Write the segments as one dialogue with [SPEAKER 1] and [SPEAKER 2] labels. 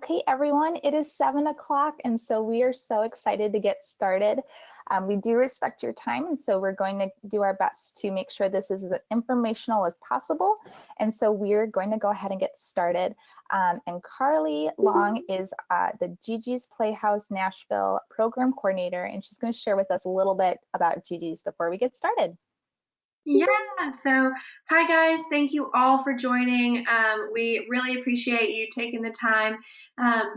[SPEAKER 1] Okay, everyone, it is 7 o'clock, and so we are so excited to get started. We do respect your time, and so we're going to do our best to make sure this is as informational as possible. And so we're going to go ahead and get started. And Carly Long is the Gigi's Playhouse Nashville program coordinator, and she's going to share with us a little bit about Gigi's before we get started.
[SPEAKER 2] Yeah, so hi guys, thank you all for joining. We really appreciate you taking the time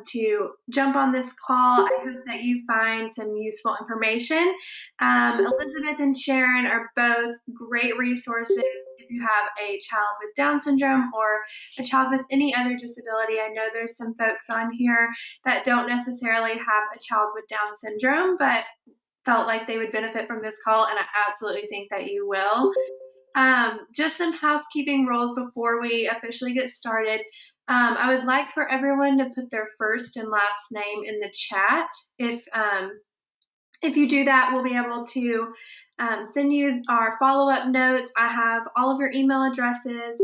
[SPEAKER 2] to jump on this call. I hope that you find some useful information. Elizabeth and Sharon are both great resources if you have a child with Down syndrome or a child with any other disability. I know there's some folks on here that don't necessarily have a child with Down syndrome, but felt like they would benefit from this call, and I absolutely think that you will. Just some housekeeping rules before we officially get started. I would like for everyone to put their first and last name in the chat. If you do that, we'll be able to send you our follow-up notes. I have all of your email addresses.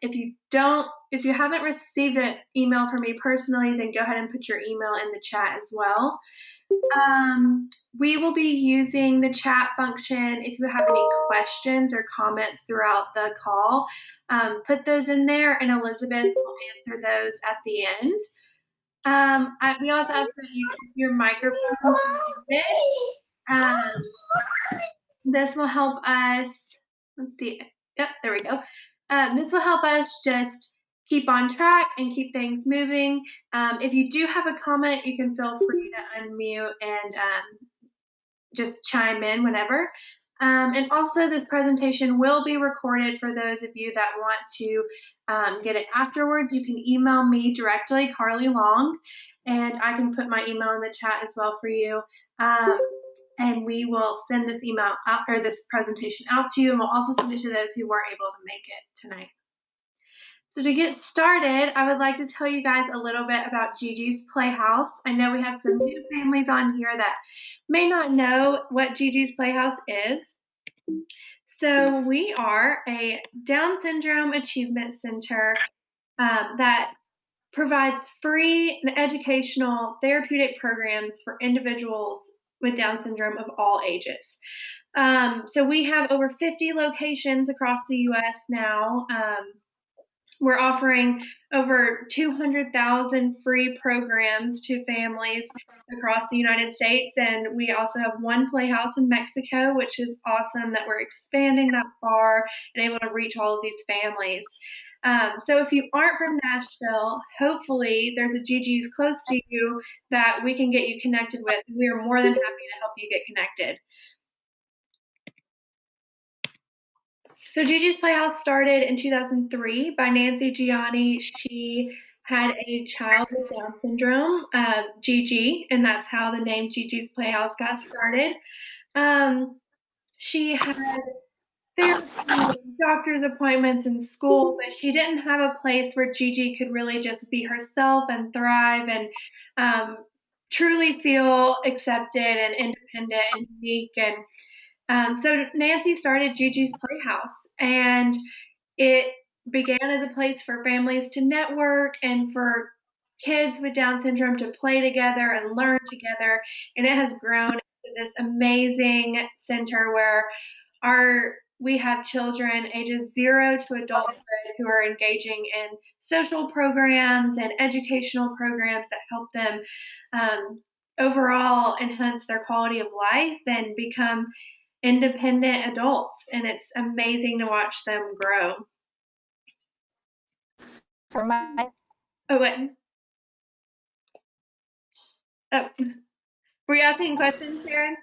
[SPEAKER 2] If you haven't received an email from me personally, then go ahead and put your email in the chat as well. We will be using the chat function. If you have any questions or comments throughout the call, put those in there, and Elizabeth will answer those at the end. We also ask that you keep your microphones muted. This will help us, let's see, yep, there we go. This will help us just keep on track and keep things moving. If you do have a comment, you can feel free to unmute and just chime in whenever. And also, this presentation will be recorded for those of you that want to get it afterwards. You can email me directly, Carly Long, and I can put my email in the chat as well for you. And we will send this email out, or this presentation out to you, and we'll also send it to those who weren't able to make it tonight. So to get started, I would like to tell you guys a little bit about Gigi's Playhouse. I know we have some new families on here that may not know what Gigi's Playhouse is. So we are a Down Syndrome Achievement Center that provides free and educational therapeutic programs for individuals with Down syndrome of all ages. So we have over 50 locations across the U.S. now. We're offering over 200,000 free programs to families across the United States, and we also have one Playhouse in Mexico, which is awesome that we're expanding that far and able to reach all of these families. So if you aren't from Nashville, hopefully there's a Gigi's close to you that we can get you connected with. We are more than happy to help you get connected. So Gigi's Playhouse started in 2003 by Nancy Gianni. She had a child with Down syndrome, Gigi, and that's how the name Gigi's Playhouse got started. She had therapy, doctor's appointments, and school, but she didn't have a place where Gigi could really just be herself and thrive and truly feel accepted and independent and unique. And so Nancy started Gigi's Playhouse, and it began as a place for families to network and for kids with Down syndrome to play together and learn together. And it has grown into this amazing center where we have children ages 0 to adulthood who are engaging in social programs and educational programs that help them overall enhance their quality of life and become independent adults, and it's amazing to watch them grow.
[SPEAKER 1] For my
[SPEAKER 2] were you asking questions, Sharon?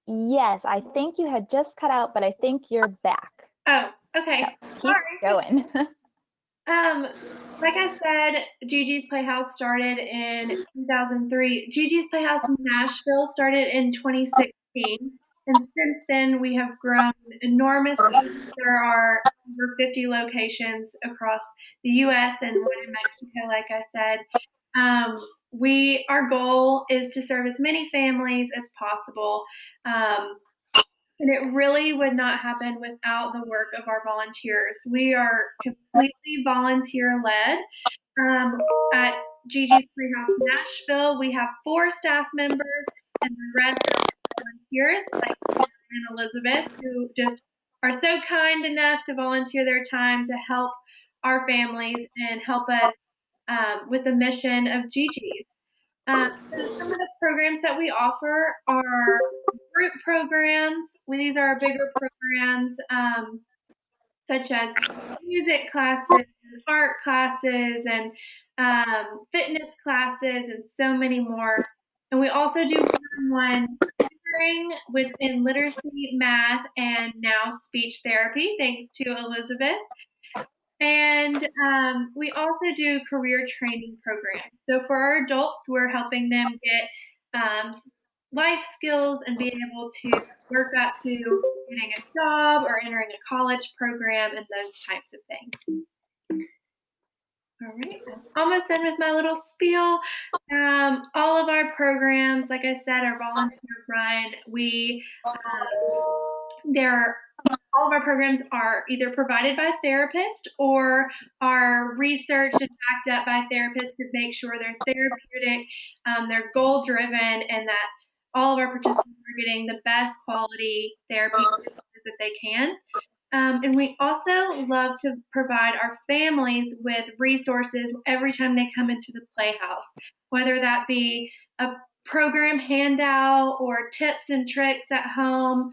[SPEAKER 1] Yes, I think you had just cut out, but I think you're back.
[SPEAKER 2] Oh, okay.
[SPEAKER 1] So keep going.
[SPEAKER 2] Like I said, Gigi's Playhouse started in 2003. Gigi's Playhouse in Nashville started in 2016, and since then we have grown enormously. There are over 50 locations across the U.S. and one in Mexico, like I said. Our goal is to serve as many families as possible. And it really would not happen without the work of our volunteers. We are completely volunteer-led. At Gigi's Playhouse Nashville, we have 4 staff members, and the rest are volunteers, like Sharon and Elizabeth, who just are so kind enough to volunteer their time to help our families and help us with the mission of Gigi's. So some of the programs that we offer are group programs. These are our bigger programs, such as music classes, art classes, and fitness classes, and so many more. And we also do one-on-one tutoring within literacy, math, and now speech therapy, thanks to Elizabeth. And we also do career training programs. So for our adults, we're helping them get life skills and being able to work up to getting a job or entering a college program and those types of things. All right, I'm almost done with my little spiel. All of our programs, like I said, are volunteer run. All of our programs are either provided by therapists or are researched and backed up by therapists to make sure they're therapeutic, they're goal-driven, and that all of our participants are getting the best quality therapy that they can. And we also love to provide our families with resources every time they come into the Playhouse, whether that be a program handout or tips and tricks at home,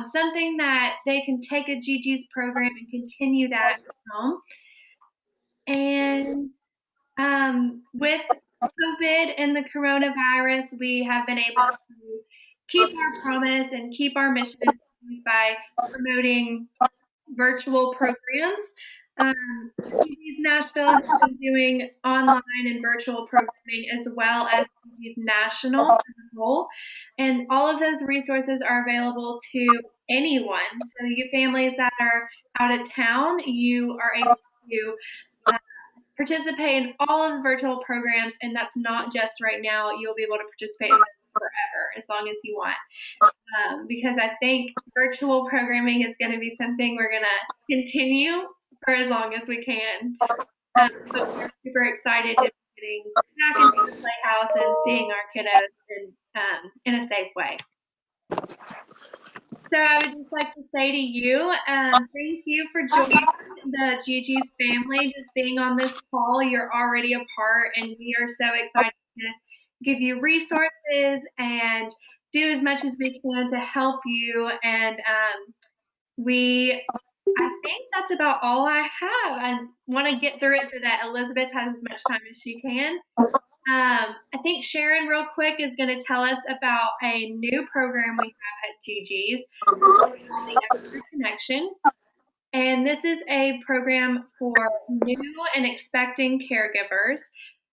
[SPEAKER 2] something that they can take a Gigi's program and continue that at home. And with COVID and the coronavirus, we have been able to keep our promise and keep our mission by promoting virtual programs. Gigi's Nashville has been doing online and virtual programming as well as Gigi's National as a whole. And all of those resources are available to anyone. So you families that are out of town, you are able to participate in all of the virtual programs, and that's not just right now. You'll be able to participate in forever as long as you want. Because I think virtual programming is going to be something we're going to continue for as long as we can. But we're super excited to be getting back into the Playhouse and seeing our kiddos in a safe way. So I would just like to say to you, thank you for joining the Gigi's family, just being on this call. You're already a part, and we are so excited to give you resources and do as much as we can to help you. And I think that's about all I have. I want to get through it so that Elizabeth has as much time as she can. I think Sharon, real quick, is going to tell us about a new program we have at Gigi's called the Extra Connection. And this is a program for new and expecting caregivers.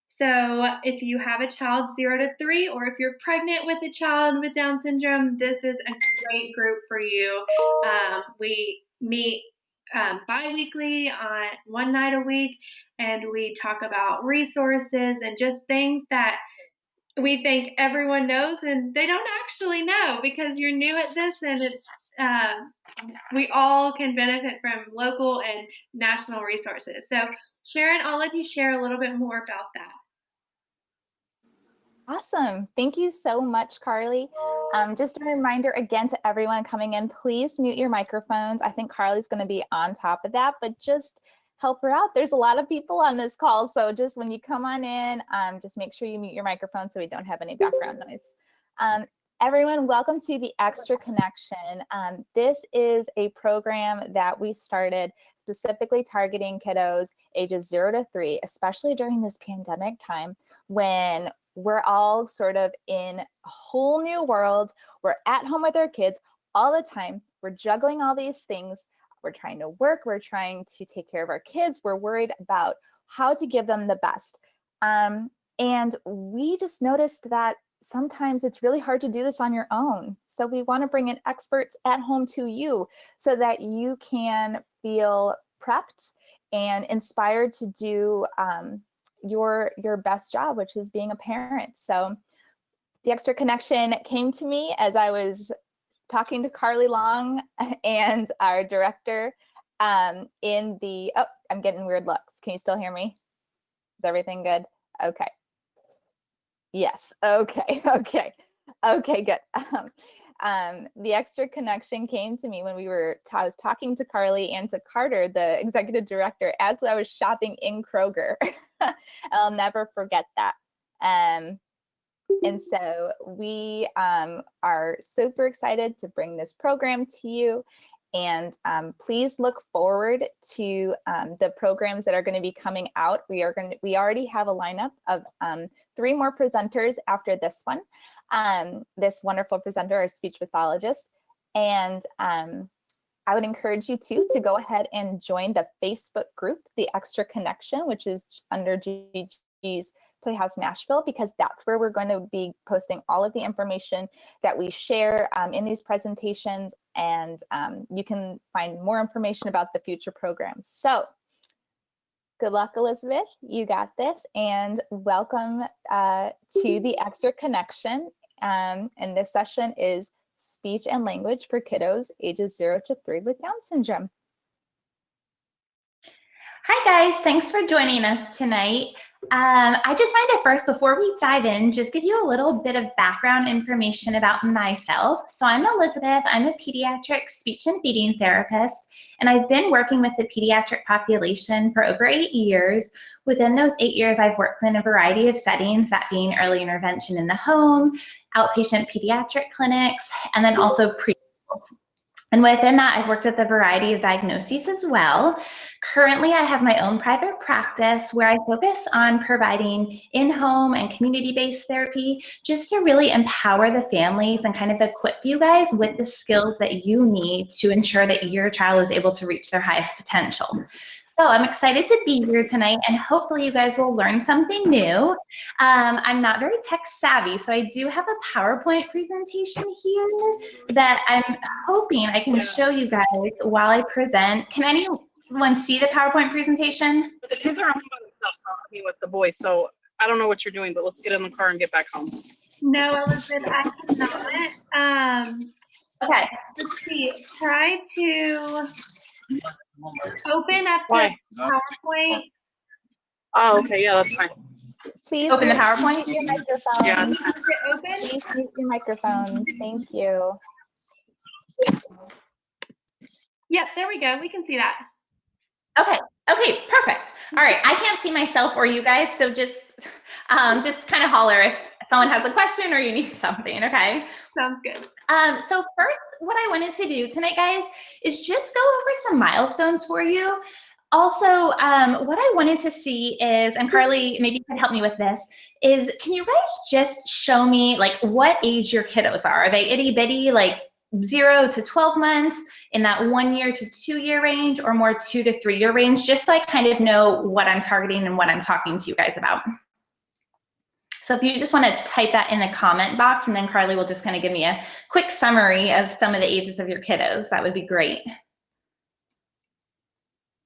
[SPEAKER 2] So if you have a child 0 to 3, or if you're pregnant with a child with Down syndrome, this is a great group for you. We meet bi-weekly on one night a week, and we talk about resources and just things that we think everyone knows and they don't actually know because you're new at this, and it's we all can benefit from local and national resources. So Sharon, I'll let you share a little bit more about that.
[SPEAKER 1] Awesome. Thank you so much, Carly. Just a reminder again to everyone coming in, please mute your microphones. I think Carly's going to be on top of that, but just help her out. There's a lot of people on this call, so just when you come on in, just make sure you mute your microphone so we don't have any background noise. Everyone, welcome to the Extra Connection. This is a program that we started specifically targeting kiddos ages 0 to 3, especially during this pandemic time when we're all sort of in a whole new world. We're at home with our kids all the time. We're juggling all these things. We're trying to work. We're trying to take care of our kids. We're worried about how to give them the best. And we just noticed that sometimes it's really hard to do this on your own. So we want to bring in experts at home to you so that you can feel prepped and inspired to do your best job, which is being a parent. So the Extra Connection came to me as I was talking to Carly Long and our director in the, oh, I'm getting weird looks. Can you still hear me? Is everything good? Okay. Yes. Okay. Okay. Okay, good. The extra connection came to me when I was talking to Carly and to Carter, the executive director, as I was shopping in Kroger. I'll never forget that. And so we are super excited to bring this program to you. And please look forward to the programs that are going to be coming out. We already have a lineup of 3 more presenters after this one. This wonderful presenter, our speech pathologist. And I would encourage you to go ahead and join the Facebook group, The Extra Connection, which is under Gigi's Playhouse Nashville, because that's where we're going to be posting all of the information that we share in these presentations, and you can find more information about the future programs. So good luck, Elizabeth, you got this, and welcome to the Extra Connection. And this session is speech and language for kiddos ages 0 to 3 with Down syndrome.
[SPEAKER 3] Hi guys, thanks for joining us tonight. I just wanted to first, before we dive in, just give you a little bit of background information about myself. So I'm Elizabeth, I'm a pediatric speech and feeding therapist, and I've been working with the pediatric population for over 8 years. Within those 8 years, I've worked in a variety of settings, that being early intervention in the home, outpatient pediatric clinics, and then also preschool. And within that, I've worked with a variety of diagnoses as well. Currently, I have my own private practice where I focus on providing in-home and community-based therapy just to really empower the families and kind of equip you guys with the skills that you need to ensure that your child is able to reach their highest potential. So I'm excited to be here tonight, and hopefully you guys will learn something new. I'm not very tech savvy, so I do have a PowerPoint presentation here that I'm hoping I can show you guys while I present. Can anyone see the PowerPoint presentation?
[SPEAKER 4] The kids are home by themselves, so I'm with the boys, so I don't know what you're doing, but let's get in the car and get back home.
[SPEAKER 2] No, Elizabeth, I cannot.
[SPEAKER 3] Okay.
[SPEAKER 2] Let's see. Try to open up the PowerPoint.
[SPEAKER 4] Oh, okay, yeah, that's fine.
[SPEAKER 1] Please
[SPEAKER 3] open the PowerPoint.
[SPEAKER 1] Mute your microphones.
[SPEAKER 4] Yeah.
[SPEAKER 2] Is it open?
[SPEAKER 1] Please mute your microphones. Thank you.
[SPEAKER 2] Yep, there we go. We can see that.
[SPEAKER 3] Okay, perfect. All right, I can't see myself or you guys, so just kind of holler if someone has a question or you need something, okay?
[SPEAKER 2] Sounds good.
[SPEAKER 3] So first, what I wanted to do tonight, guys, is just go over some milestones for you. Also, what I wanted to see is, and Carly, maybe you can help me with this, is can you guys just show me like what age your kiddos are? Are they itty bitty, like 0 to 12 months, in that 1 year to 2 year range, or more 2 to 3 year range, just so I kind of know what I'm targeting and what I'm talking to you guys about. So if you just want to type that in the comment box, and then Carly will just kind of give me a quick summary of some of the ages of your kiddos, that would be great.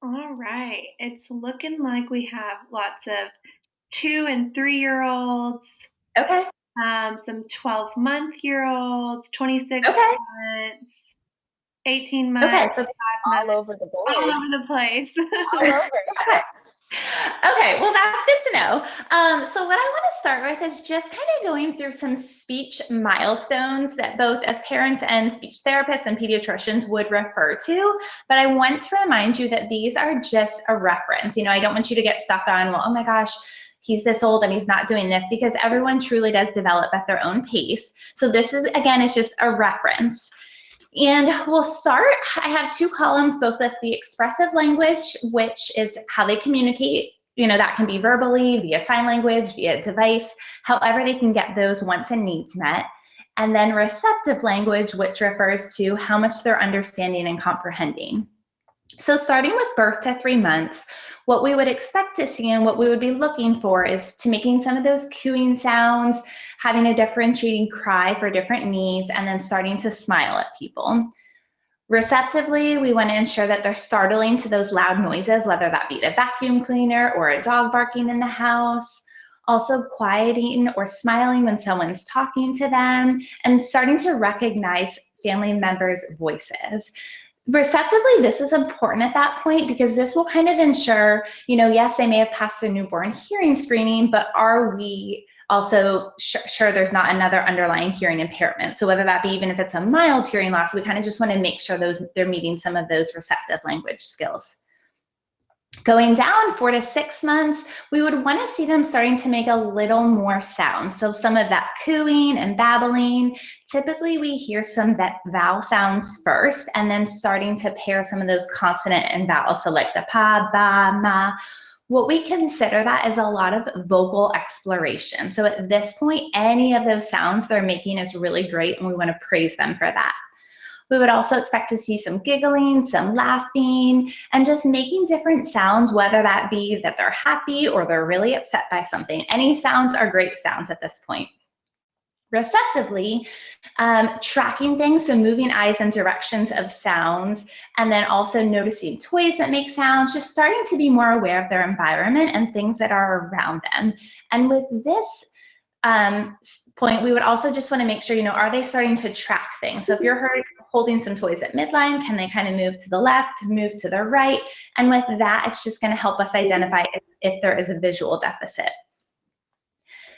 [SPEAKER 2] All right. It's looking like we have lots of 2 and 3 year olds.
[SPEAKER 3] Okay.
[SPEAKER 2] Some 12-month-year-olds, 26
[SPEAKER 3] Okay.
[SPEAKER 2] months, 18 months.
[SPEAKER 3] Okay, so
[SPEAKER 1] All over the board.
[SPEAKER 2] All over the place.
[SPEAKER 1] All over.
[SPEAKER 3] Okay, well, that's good to know. So what I want to start with is just kind of going through some speech milestones that both as parents and speech therapists and pediatricians would refer to, but I want to remind you that these are just a reference. You know, I don't want you to get stuck on, well, oh my gosh, he's this old and he's not doing this, because everyone truly does develop at their own pace. So this is, again, is just a reference. And we'll start, I have 2 columns, both with the expressive language, which is how they communicate. You know, that can be verbally, via sign language, via device, however they can get those wants and needs met. And then receptive language, which refers to how much they're understanding and comprehending. So starting with birth to 3 months, what we would expect to see and what we would be looking for is to making some of those cooing sounds, having a differentiating cry for different needs, and then starting to smile at people. Receptively, we want to ensure that they're startling to those loud noises, whether that be a vacuum cleaner or a dog barking in the house. Also quieting or smiling when someone's talking to them, and starting to recognize family members' voices. Receptively, this is important at that point because this will kind of ensure, yes, they may have passed a newborn hearing screening, but are we also sure there's not another underlying hearing impairment? So whether that be even if it's a mild hearing loss, we kind of just want to make sure they're meeting some of those receptive language skills. Going down 4 to 6 months, we would want to see them starting to make a little more sound. So some of that cooing and babbling. Typically, we hear some vowel sounds first, and then starting to pair some of those consonant and vowels. So like the pa, ba, ma. What we consider that is a lot of vocal exploration. So at this point, any of those sounds they're making is really great, and we want to praise them for that. We would also expect to see some giggling, some laughing, and just making different sounds, whether that be that they're happy or they're really upset by something. Any sounds are great sounds at this point. Receptively, tracking things, so moving eyes in directions of sounds, and then also noticing toys that make sounds, just starting to be more aware of their environment and things that are around them. And with this point, we would also just want to make sure, are they starting to track things? So if you're holding some toys at midline, can they kind of move to the left, move to the right? And with that, it's just going to help us identify if there is a visual deficit.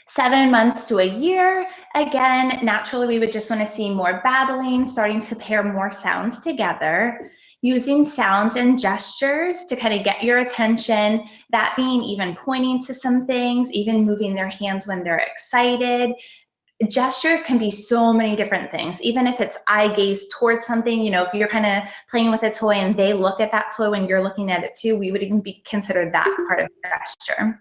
[SPEAKER 3] 7 months to a year, again, naturally, we would just want to see more babbling, starting to pair more sounds together, using sounds and gestures to kind of get your attention, that being even pointing to some things, even moving their hands when they're excited. Gestures can be so many different things, even if it's eye gaze towards something, if you're kind of playing with a toy and they look at that toy when you're looking at it too, we would even be considered that part of the gesture.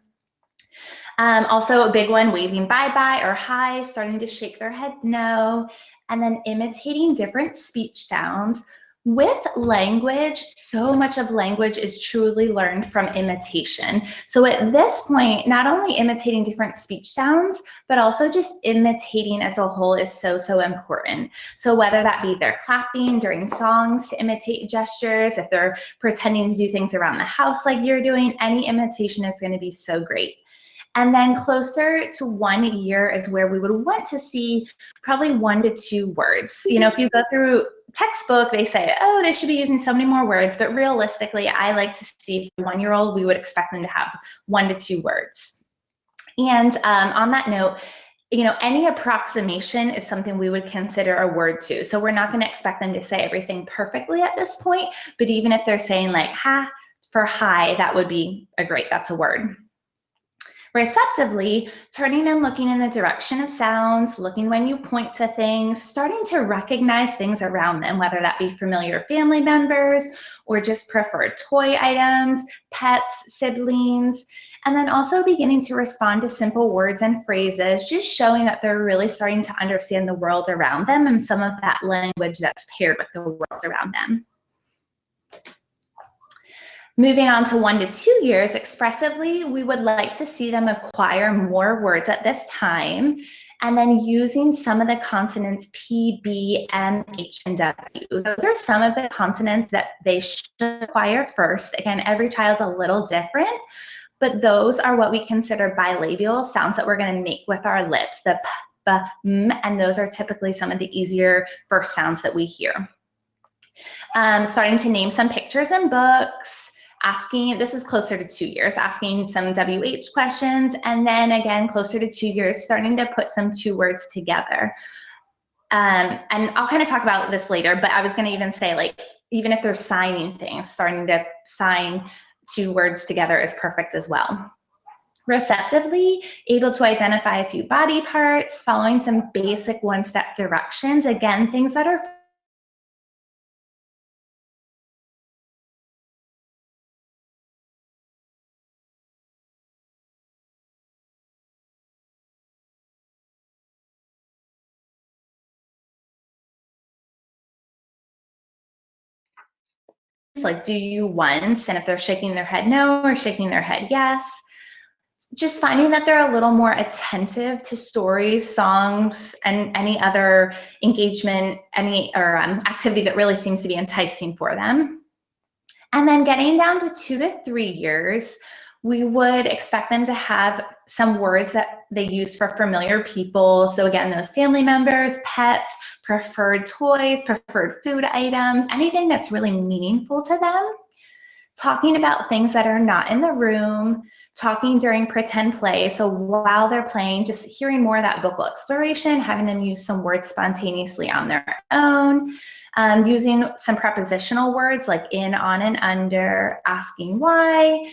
[SPEAKER 3] Also a big one, waving bye-bye or hi, starting to shake their head no, and then imitating different speech sounds. With language, so much of language is truly learned from imitation. So at this point, not only imitating different speech sounds, but also just imitating as a whole is so, so important. So whether that be they're clapping during songs to imitate gestures, if they're pretending to do things around the house like you're doing, any imitation is going to be so great. And then closer to 1 year is where we would want to see probably 1 to 2 words. If you go through textbook, they say, oh, they should be using so many more words, but realistically, I like to see for 1-year-old, we would expect them to have 1 to 2 words. And on that note, any approximation is something we would consider a word too. So we're not going to expect them to say everything perfectly at this point, but even if they're saying like ha for hi, that would be that's a word. Receptively, turning and looking in the direction of sounds, looking when you point to things, starting to recognize things around them, whether that be familiar family members or just preferred toy items, pets, siblings, and then also beginning to respond to simple words and phrases, just showing that they're really starting to understand the world around them and some of that language that's paired with the world around them. Moving on to 1 to 2 years, expressively, we would like to see them acquire more words at this time, and then using some of the consonants P, B, M, H, and W. Those are some of the consonants that they should acquire first. Again, every child's a little different, but those are what we consider bilabial sounds that we're going to make with our lips, the P, B, M, and those are typically some of the easier first sounds that we hear. Starting to name some pictures and books, asking, this is closer to 2 years, asking some WH questions, and then again, closer to 2 years, starting to put some 2 words together. And I'll kind of talk about this later, but I was going to even say, like, even if they're signing things, starting to sign 2 words together is perfect as well. Receptively, able to identify a few body parts, following some basic one-step directions, again, things that are like do you once, and if they're shaking their head no or shaking their head yes, just finding that they're a little more attentive to stories, songs, and any other engagement, activity that really seems to be enticing for them. And then getting down to 2 to 3 years, we would expect them to have some words that they use for familiar people. So again, those family members, pets, preferred toys, preferred food items, anything that's really meaningful to them. Talking about things that are not in the room, talking during pretend play. So while they're playing, just hearing more of that vocal exploration, having them use some words spontaneously on their own, using some prepositional words like in, on, and under, asking why,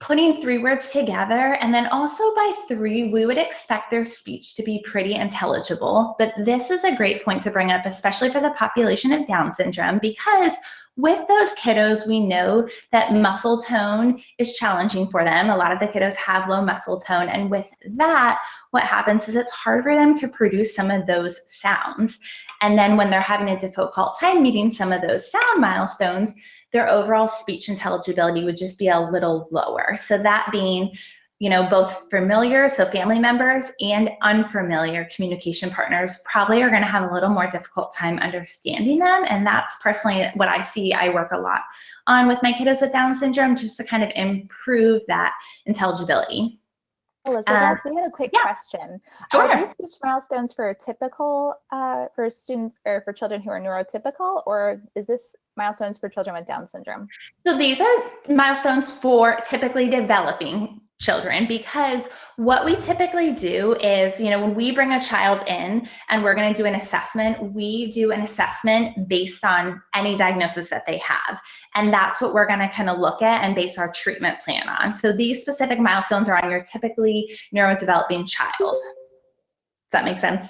[SPEAKER 3] putting 3 words together. And then also by 3, we would expect their speech to be pretty intelligible. But this is a great point to bring up, especially for the population of Down syndrome, because with those kiddos, we know that muscle tone is challenging for them. A lot of the kiddos have low muscle tone, and with that, what happens is it's hard for them to produce some of those sounds. And then when they're having a difficult time meeting some of those sound milestones, their overall speech intelligibility would just be a little lower. So that being, you know, both familiar, so family members, and unfamiliar communication partners probably are going to have a little more difficult time understanding them. And that's personally what I see. I work a lot on with my kiddos with Down syndrome, just to kind of improve that intelligibility.
[SPEAKER 1] Elizabeth, we had a quick question.
[SPEAKER 3] Sure.
[SPEAKER 1] Are these speech milestones for typical, for students or for children who are neurotypical, or is this milestones for children with Down syndrome?
[SPEAKER 3] So these are milestones for typically developing children, because what we typically do is, you know, when we bring a child in and we're going to do an assessment, we do an assessment based on any diagnosis that they have. And that's what we're going to kind of look at and base our treatment plan on. So these specific milestones are on your typically neurodeveloping child. Does that make sense?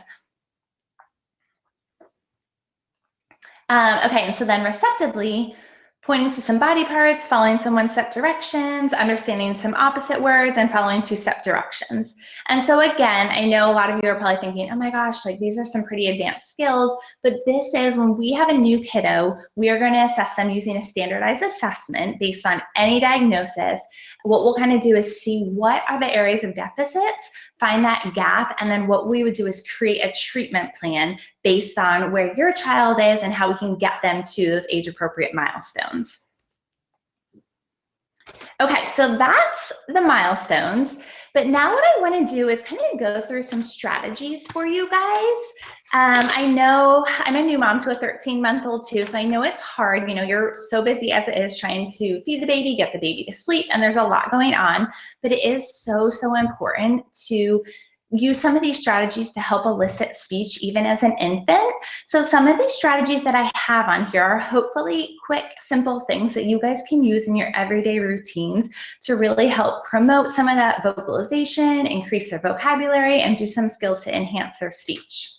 [SPEAKER 3] Okay, and so then receptively, pointing to some body parts, following some one-step directions, understanding some opposite words, and following 2-step directions. And so again, I know a lot of you are probably thinking, oh my gosh, like these are some pretty advanced skills, but this is when we have a new kiddo, we are going to assess them using a standardized assessment based on any diagnosis. What we'll kind of do is see what are the areas of deficits, find that gap, and then what we would do is create a treatment plan based on where your child is and how we can get them to those age-appropriate milestones. Okay, so that's the milestones, but now what I want to do is kind of go through some strategies for you guys. I know I'm a new mom to a 13-month-old too, so I know it's hard. You know, you're so busy as it is trying to feed the baby, get the baby to sleep, and there's a lot going on, but it is so, so important to use some of these strategies to help elicit speech even as an infant. So some of these strategies that I have on here are hopefully quick, simple things that you guys can use in your everyday routines to really help promote some of that vocalization, increase their vocabulary, and do some skills to enhance their speech.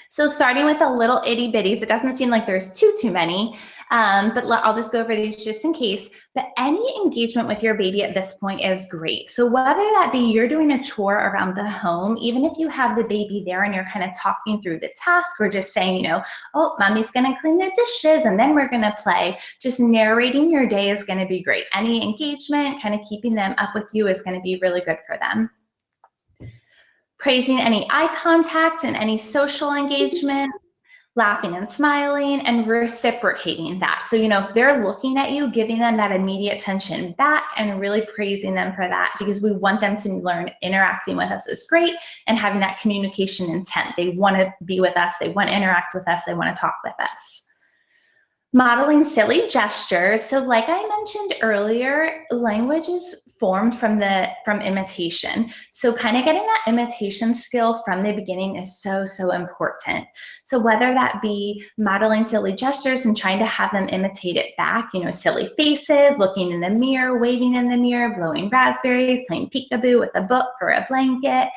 [SPEAKER 3] So starting with the little itty bitties, it doesn't seem like there's too many, but I'll just go over these just in case. But any engagement with your baby at this point is great. So whether that be you're doing a chore around the home, even if you have the baby there and you're kind of talking through the task, or just saying, you know, oh, mommy's gonna clean the dishes and then we're gonna play, just narrating your day is gonna be great. Any engagement, kind of keeping them up with you, is gonna be really good for them. Praising any eye contact and any social engagement, laughing and smiling, and reciprocating that. So, you know, if they're looking at you, giving them that immediate attention back and really praising them for that, because we want them to learn interacting with us is great and having that communication intent. They want to be with us, they want to interact with us, they want to talk with us. Modeling silly gestures. So like I mentioned earlier, language is formed from imitation. So kind of getting that imitation skill from the beginning is so, so important. So whether that be modeling silly gestures and trying to have them imitate it back, you know, silly faces, looking in the mirror, waving in the mirror, blowing raspberries, playing peekaboo with a book or a blanket,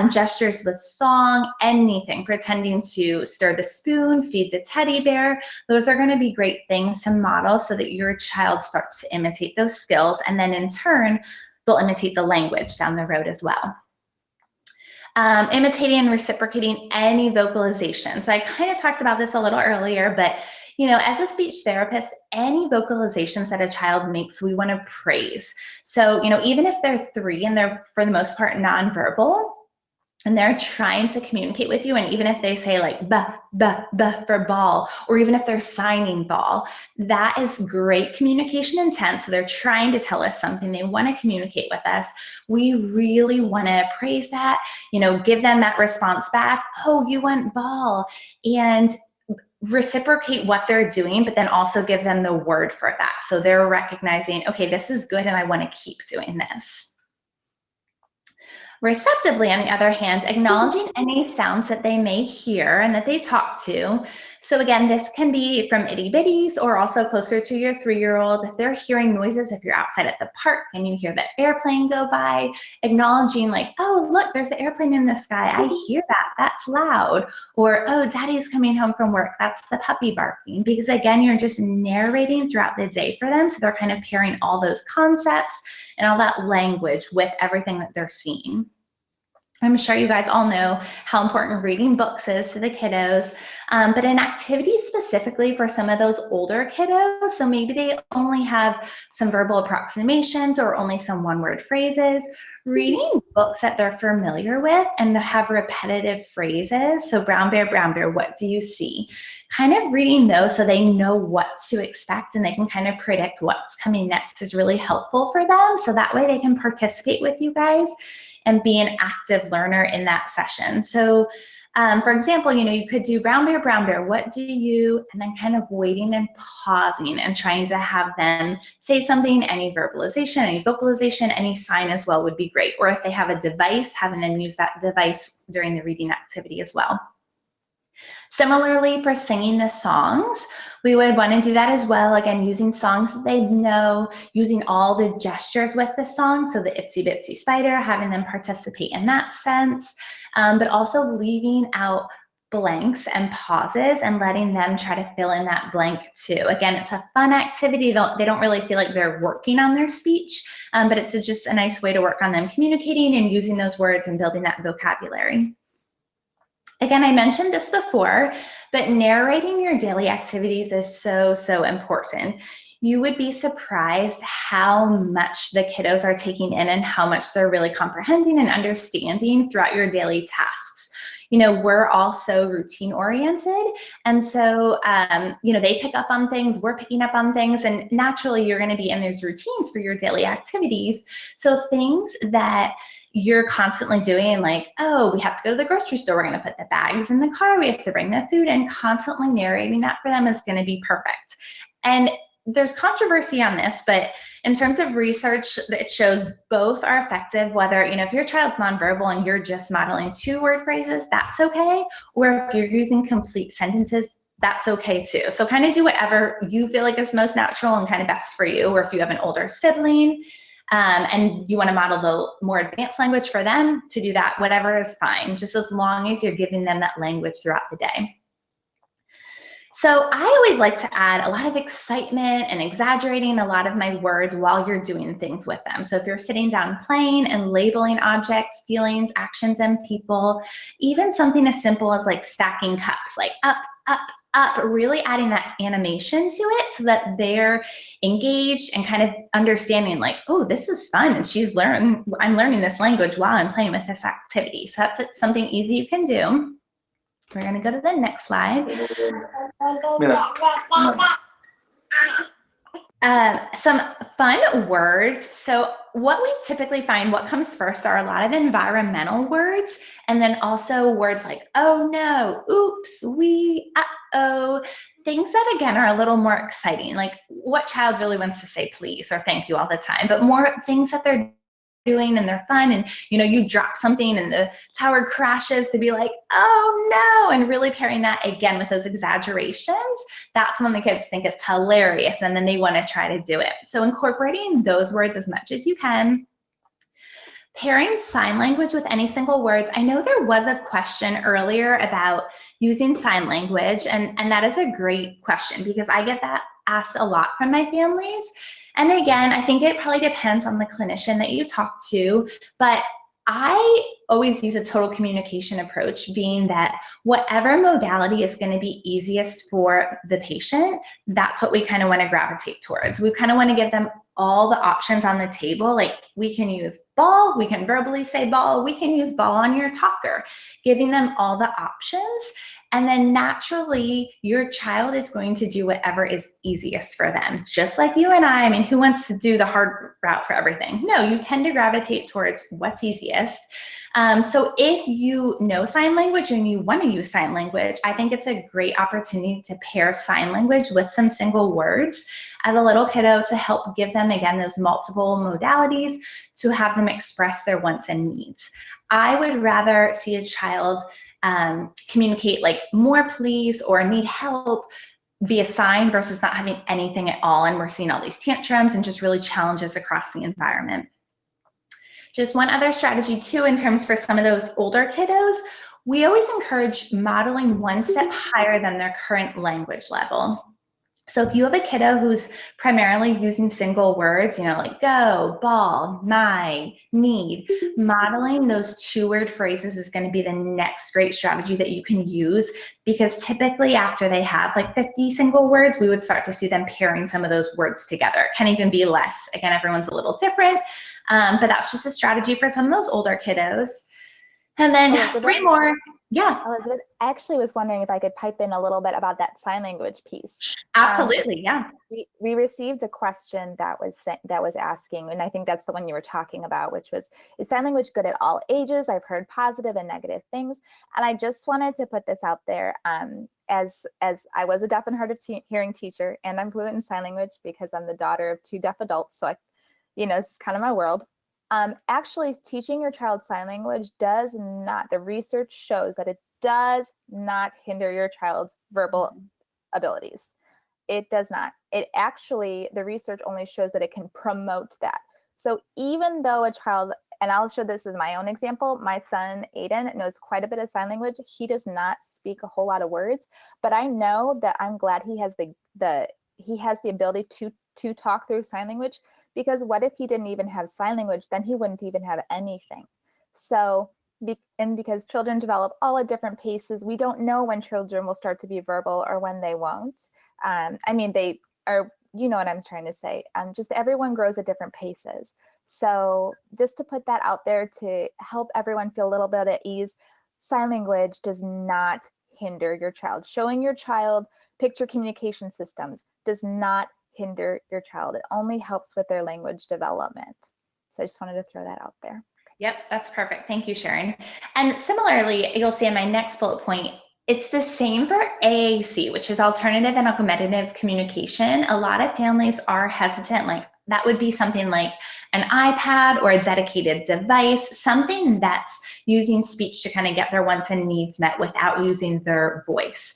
[SPEAKER 3] gestures with song, anything, pretending to stir the spoon, feed the teddy bear. Those are going to be great things to model so that your child starts to imitate those skills, and then in turn, they'll imitate the language down the road as well. Imitating and reciprocating any vocalization. So I kind of talked about this a little earlier, but you know, as a speech therapist, any vocalizations that a child makes, we want to praise. So, you know, even if they're 3 and they're for the most part nonverbal, and they're trying to communicate with you, and even if they say like buh, buh, buh for ball, or even if they're signing ball, that is great communication intent. So they're trying to tell us something, they want to communicate with us. We really want to praise that, you know, give them that response back, oh, you want ball, and reciprocate what they're doing, but then also give them the word for that. So they're recognizing, okay, this is good and I want to keep doing this. Receptively, on the other hand, acknowledging any sounds that they may hear and that they talk to. So again, this can be from itty bitties or also closer to your 3-year-old. If they're hearing noises, if you're outside at the park and you hear the airplane go by, acknowledging like, oh, look, there's the airplane in the sky. I hear that, that's loud. Or, oh, daddy's coming home from work, that's the puppy barking. Because again, you're just narrating throughout the day for them. So they're kind of pairing all those concepts and all that language with everything that they're seeing. I'm sure you guys all know how important reading books is to the kiddos, but in activities specifically for some of those older kiddos, so maybe they only have some verbal approximations or only some one-word phrases, reading books that they're familiar with and have repetitive phrases, so brown bear, what do you see? Kind of reading those so they know what to expect and they can kind of predict what's coming next is really helpful for them, so that way they can participate with you guys and be an active learner in that session. So for example, you know, you could do brown bear, what do you, and then kind of waiting and pausing and trying to have them say something, any verbalization, any vocalization, any sign as well would be great. Or if they have a device, having them use that device during the reading activity as well. Similarly, for singing the songs, we would want to do that as well. Again, using songs that they know, using all the gestures with the song, so the itsy bitsy spider, having them participate in that sense, but also leaving out blanks and pauses and letting them try to fill in that blank too. Again, it's a fun activity. They don't really feel like they're working on their speech, but it's just a nice way to work on them communicating and using those words and building that vocabulary. Again, I mentioned this before, but narrating your daily activities is so, so important. You would be surprised how much the kiddos are taking in and how much they're really comprehending and understanding throughout your daily tasks. You know, we're all so routine oriented, and so, you know, they pick up on things, we're picking up on things, and naturally you're going to be in those routines for your daily activities. So things that you're constantly doing, like, oh, we have to go to the grocery store, we're going to put the bags in the car, we have to bring the food, and constantly narrating that for them is going to be perfect. And there's controversy on this, but in terms of research, it shows both are effective, whether, you know, if your child's nonverbal and you're just modeling 2-word phrases, that's okay, or if you're using complete sentences, that's okay too. So kind of do whatever you feel like is most natural and kind of best for you, or if you have an older sibling, and you want to model the more advanced language for them, to do that, whatever is fine, just as long as you're giving them that language throughout the day. So I always like to add a lot of excitement and exaggerating a lot of my words while you're doing things with them. So if you're sitting down playing and labeling objects, feelings, actions, and people, even something as simple as like stacking cups, like up, up, up, really adding that animation to it so that they're engaged and kind of understanding like, oh, this is fun, and I'm learning this language while I'm playing with this activity. So that's something easy you can do. We're going to go to the next slide. Some fun words. So what we typically find, what comes first are a lot of environmental words, and then also words like, oh no, oops, we, uh-oh, things that again are a little more exciting. Like, what child really wants to say please or thank you all the time, but more things that they're doing and they're fun, and you know, you drop something and the tower crashes, to be like, oh no, and really pairing that again with those exaggerations. That's when the kids think it's hilarious and then they want to try to do it. So incorporating those words as much as you can. Pairing sign language with any single words. I know there was a question earlier about using sign language, and that is a great question because I get that asked a lot from my families. And again, I think it probably depends on the clinician that you talk to, but I always use a total communication approach, being that whatever modality is going to be easiest for the patient, that's what we kind of want to gravitate towards. We kind of want to give them all the options on the table. Like, we can use ball, we can verbally say ball, we can use ball on your talker, giving them all the options. And then naturally, your child is going to do whatever is easiest for them. Just like you and I mean, who wants to do the hard route for everything? No, you tend to gravitate towards what's easiest. So if you know sign language and you want to use sign language, I think it's a great opportunity to pair sign language with some single words as a little kiddo to help give them, again, those multiple modalities to have them express their wants and needs. I would rather see a child communicate like more please or need help via sign versus not having anything at all, and we're seeing all these tantrums and just really challenges across the environment. Just one other strategy too, in terms for some of those older kiddos, we always encourage modeling one step higher than their current language level. So if you have a kiddo who's primarily using single words, you know, like go, ball, my, need, modeling those 2-word phrases is going to be the next great strategy that you can use, because typically after they have like 50 single words, we would start to see them pairing some of those words together. It can even be less. Again, everyone's a little different, but that's just a strategy for some of those older kiddos. And then
[SPEAKER 1] Elizabeth,
[SPEAKER 3] 3 more. Yeah.
[SPEAKER 1] Elizabeth, I actually was wondering if I could pipe in a little bit about that sign language piece.
[SPEAKER 3] Absolutely, yeah.
[SPEAKER 1] We received a question that was asking, and I think that's the one you were talking about, which was, is sign language good at all ages? I've heard positive and negative things, and I just wanted to put this out there. As I was a deaf and hard of hearing teacher, and I'm fluent in sign language because I'm the daughter of 2 deaf adults, so this is kind of my world. Actually, teaching your child sign language does not, the research shows that it does not hinder your child's verbal abilities. It does not. It actually, the research only shows that it can promote that. So even though a child, and I'll show this as my own example, my son Aiden knows quite a bit of sign language. He does not speak a whole lot of words, but I know that I'm glad he has the ability to talk through sign language. Because what if he didn't even have sign language, then he wouldn't even have anything. So, because children develop all at different paces, we don't know when children will start to be verbal or when they won't. I mean, they are, you know what I'm trying to say. Just everyone grows at different paces. So just to put that out there to help everyone feel a little bit at ease, sign language does not hinder your child. Showing your child picture communication systems does not hinder your child. It only helps with their language development. So I just wanted to throw that out there.
[SPEAKER 3] Yep, that's perfect. Thank you, Sharon. And similarly, you'll see in my next bullet point, it's the same for AAC, which is alternative and augmentative communication. A lot of families are hesitant, like that would be something like an iPad or a dedicated device, something that's using speech to kind of get their wants and needs met without using their voice.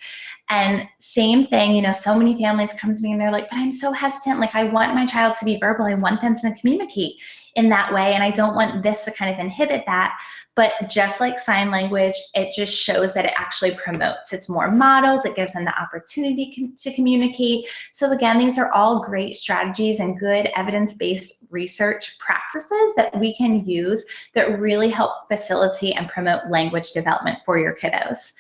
[SPEAKER 3] And same thing, so many families come to me and they're like, but I'm so hesitant. Like, I want my child to be verbal. I want them to communicate in that way. And I don't want this to kind of inhibit that. But just like sign language, it just shows that it actually promotes. It's more models. It gives them the opportunity to communicate. So again, these are all great strategies and good evidence-based research practices that we can use that really help facilitate and promote language development for your kiddos.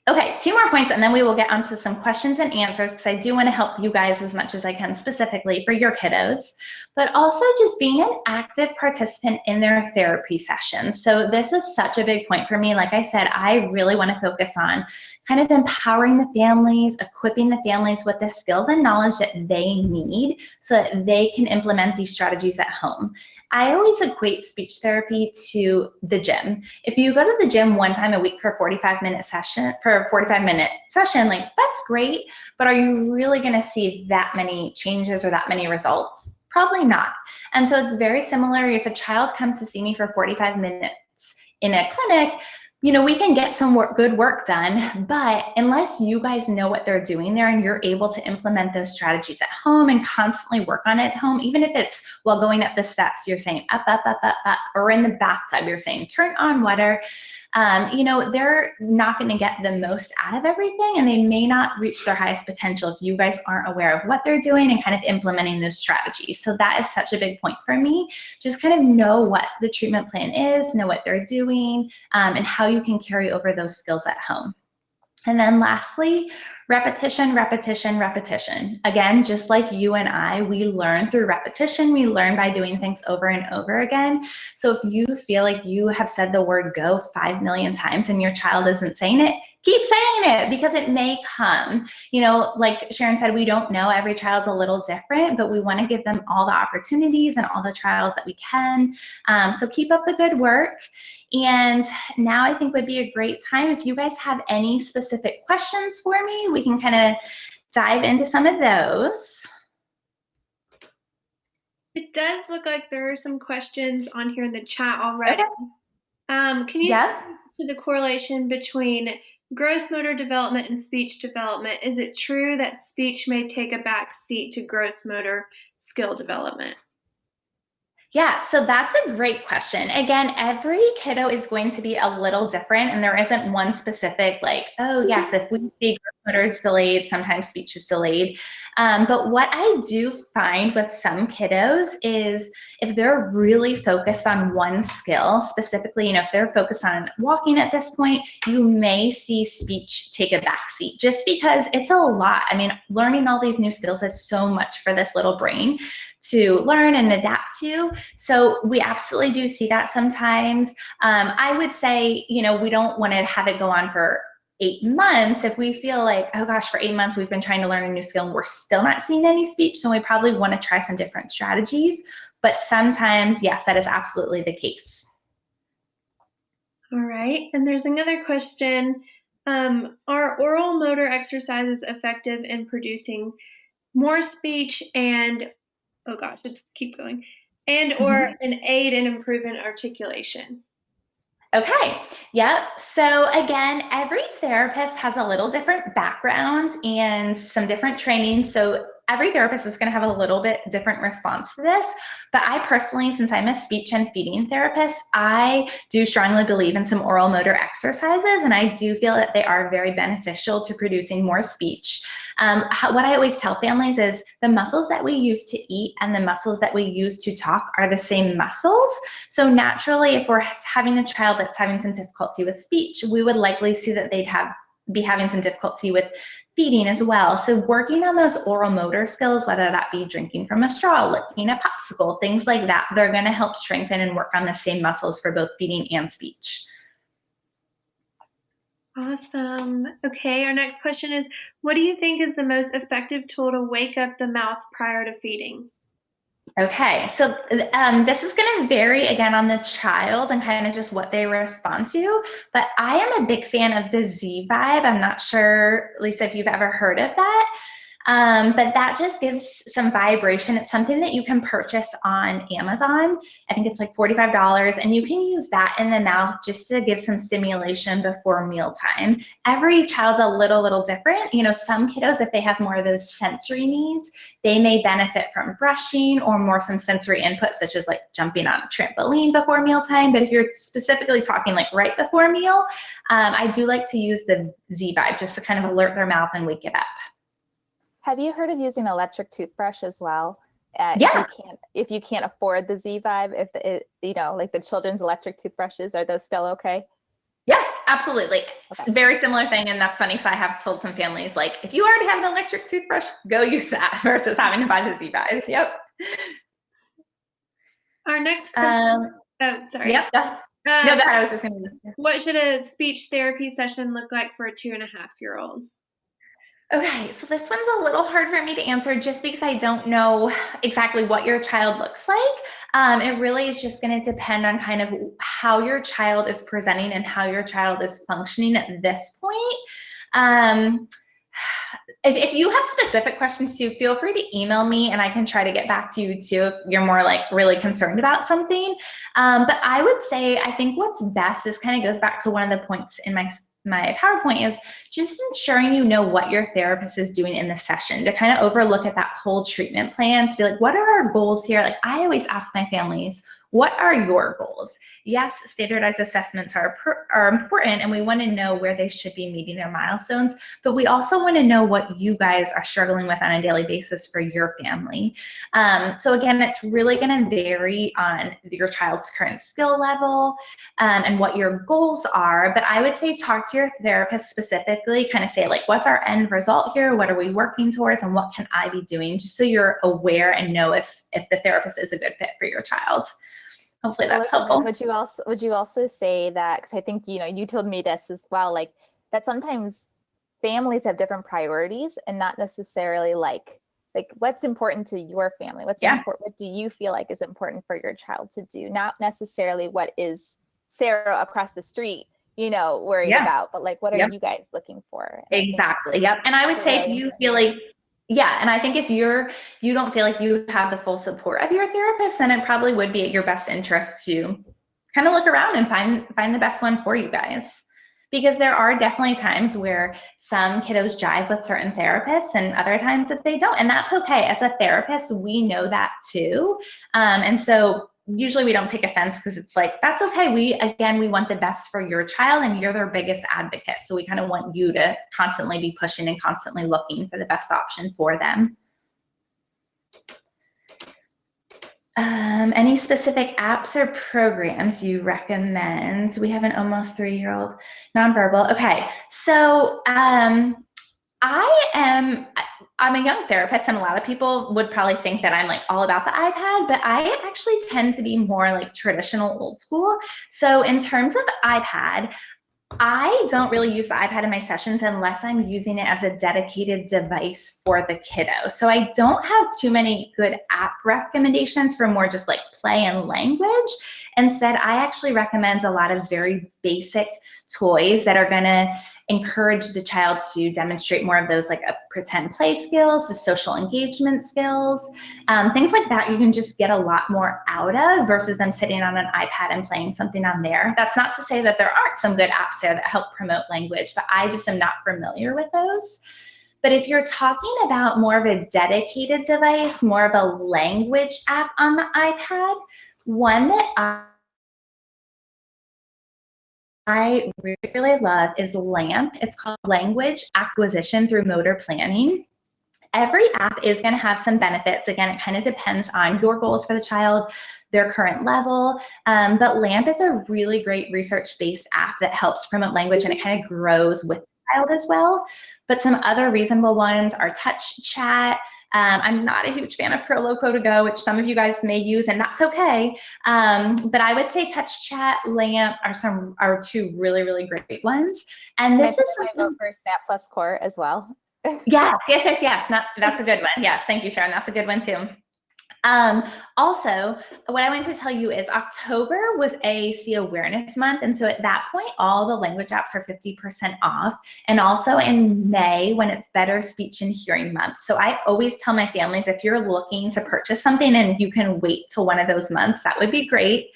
[SPEAKER 3] Okay, 2 more points, and then we will get onto some questions and answers, because I do want to help you guys as much as I can specifically for your kiddos, but also just being an active participant in their therapy sessions. So this is such a big point for me. Like I said, I really want to focus on kind of empowering the families, equipping the families with the skills and knowledge that they need so that they can implement these strategies at home. I always equate speech therapy to the gym. If you go to the gym 1 time a week for a 45-minute session, like that's great, but are you really going to see that many changes or that many results? Probably not. And so it's very similar. If a child comes to see me for 45 minutes in a clinic, we can get some good work done, but unless you guys know what they're doing there and you're able to implement those strategies at home and constantly work on it at home, even if it's while going up the steps, you're saying up, up, up, up, up, or in the bathtub, you're saying turn on water, they're not going to get the most out of everything, and they may not reach their highest potential if you guys aren't aware of what they're doing and kind of implementing those strategies. So that is such a big point for me. Just kind of know what the treatment plan is, know what they're doing, and how you can carry over those skills at home. And then lastly, Repetition, repetition, repetition. Again, just like you and I, we learn through repetition. We learn by doing things over and over again. So if you feel like you have said the word go 5 million times and your child isn't saying it, keep saying it because it may come. You know, like Sharon said, we don't know. Every child's a little different, but we want to give them all the opportunities and all the trials that we can. So keep up the good work. And now I think would be a great time if you guys have any specific questions for me, we can kind of dive into some of those.
[SPEAKER 2] It does look like there are some questions on here in the chat already. Okay. Can you speak to the correlation between gross motor development and speech development? Is it true that speech may take a back seat to gross motor skill development?
[SPEAKER 3] Yeah, so that's a great question. Again, every kiddo is going to be a little different, and there isn't one specific, like, oh, yes, if we see gross motor is delayed, sometimes speech is delayed. But what I do find with some kiddos is if they're really focused on one skill, specifically, you know, if they're focused on walking at this point, you may see speech take a backseat just because it's a lot. I mean, learning all these new skills is so much for this little brain to learn and adapt to. So we absolutely do see that sometimes. I would say, you know, we don't want to have it go on for 8 months. If we feel like, oh gosh, for 8 months we've been trying to learn a new skill and we're still not seeing any speech, so we probably want to try some different strategies. But sometimes, yes, that is absolutely the case.
[SPEAKER 2] All right, and there's another question. Are oral motor exercises effective in producing more speech and, oh gosh, let's keep going, and or an aid in improving articulation?
[SPEAKER 3] Okay, yep. So again, every therapist has a little different background and some different training. So every therapist is going to have a little bit different response to this. But I personally, since I'm a speech and feeding therapist, I do strongly believe in some oral motor exercises, and I do feel that they are very beneficial to producing more speech. What I always tell families is the muscles that we use to eat and the muscles that we use to talk are the same muscles. So naturally, if we're having a child that's having some difficulty with speech, we would likely see that they'd be having some difficulty with feeding as well. So working on those oral motor skills, whether that be drinking from a straw, licking a popsicle, things like that, they're going to help strengthen and work on the same muscles for both feeding and speech.
[SPEAKER 2] Awesome. Okay, our next question is, what do you think is the most effective tool to wake up the mouth prior to feeding?
[SPEAKER 3] Okay, so this is going to vary again on the child and kind of just what they respond to, but I am a big fan of the Z vibe. I'm not sure, Lisa, if you've ever heard of that. But that just gives some vibration. It's something that you can purchase on Amazon. I think it's like $45, and you can use that in the mouth just to give some stimulation before mealtime. Every child's a little different. You know, some kiddos, if they have more of those sensory needs, they may benefit from brushing or more some sensory input, such as like jumping on a trampoline before mealtime. But if you're specifically talking like right before meal, I do like to use the Z vibe just to kind of alert their mouth and wake it up.
[SPEAKER 1] Have you heard of using an electric toothbrush as well?
[SPEAKER 3] Yeah.
[SPEAKER 1] If you can't afford the Z vibe, you know, like the children's electric toothbrushes, are those still okay?
[SPEAKER 3] Yeah, absolutely.
[SPEAKER 1] Okay.
[SPEAKER 3] Very similar thing, and that's funny because I have told some families, like, if you already have an electric toothbrush, go use that versus having to buy the Z vibe. Yep.
[SPEAKER 2] Our next question. Oh, sorry.
[SPEAKER 3] Yep. No, that I was just going to.
[SPEAKER 2] What should a speech therapy session look like for a 2.5-year-old?
[SPEAKER 3] Okay, so this one's a little hard for me to answer just because I don't know exactly what your child looks like. It really is just going to depend on kind of how your child is presenting and how your child is functioning at this point. If you have specific questions too, feel free to email me and I can try to get back to you too if you're more like really concerned about something. But I would say I think what's best, this kind of goes back to one of the points in my PowerPoint, is just ensuring you know what your therapist is doing in the session, to kind of overlook at that whole treatment plan, to be like, what are our goals here? Like I always ask my families, What are your goals? Yes, standardized assessments are important, and we want to know where they should be meeting their milestones, but we also want to know what you guys are struggling with on a daily basis for your family. So again, it's really going to vary on your child's current skill level and what your goals are, but I would say talk to your therapist specifically, kind of say like, what's our end result here? What are we working towards, and what can I be doing, just so you're aware and know if the therapist is a good fit for your child. Hopefully that's
[SPEAKER 1] Elizabeth,
[SPEAKER 3] helpful.
[SPEAKER 1] would you also say that, because I think, you told me this as well, like that sometimes families have different priorities and not necessarily like what's important to your family, what's important, what do you feel like is important for your child to do, not necessarily what is Sarah across the street, worried about, but like, what are you guys looking for? And
[SPEAKER 3] exactly. Yep. And I would say if you feel like, and I think if you don't feel like you have the full support of your therapist, then it probably would be at your best interest to kind of look around and find the best one for you guys. Because there are definitely times where some kiddos jive with certain therapists and other times that they don't. And that's okay. As a therapist, we know that too. And so usually we don't take offense because it's like, that's okay. We want the best for your child and you're their biggest advocate. So we kind of want you to constantly be pushing and constantly looking for the best option for them. Any specific apps or programs you recommend? We have an almost 3-year-old nonverbal. Okay, so I'm a young therapist, and a lot of people would probably think that I'm like all about the iPad, but I actually tend to be more like traditional old school. So in terms of iPad, I don't really use the iPad in my sessions unless I'm using it as a dedicated device for the kiddo. So I don't have too many good app recommendations for more just like play and language. Instead, I actually recommend a lot of very basic toys that are going to encourage the child to demonstrate more of those like pretend play skills, the social engagement skills, things like that you can just get a lot more out of versus them sitting on an iPad and playing something on there. That's not to say that there aren't some good apps there that help promote language, but I just am not familiar with those. But if you're talking about more of a dedicated device, more of a language app on the iPad, one that I really love is LAMP. It's called Language Acquisition Through Motor Planning. Every app is going to have some benefits. Again, it kind of depends on your goals for the child, their current level, but LAMP is a really great research-based app that helps promote language, and it kind of grows with the child as well. But some other reasonable ones are Touch Chat. I'm not a huge fan of Proloquo to Go, which some of you guys may use, and that's okay. But I would say Touch Chat, LAMP are two really, really great ones. And this is
[SPEAKER 1] my vote for Snap Plus Core as well.
[SPEAKER 3] Yes. That's a good one. Yes, thank you, Sharon. That's a good one too. Also, what I wanted to tell you is October was Aac Awareness Month, and so at that point, all the language apps are 50% off, and also in May when it's Better Speech and Hearing Month. So I always tell my families, if you're looking to purchase something and you can wait till one of those months, that would be great.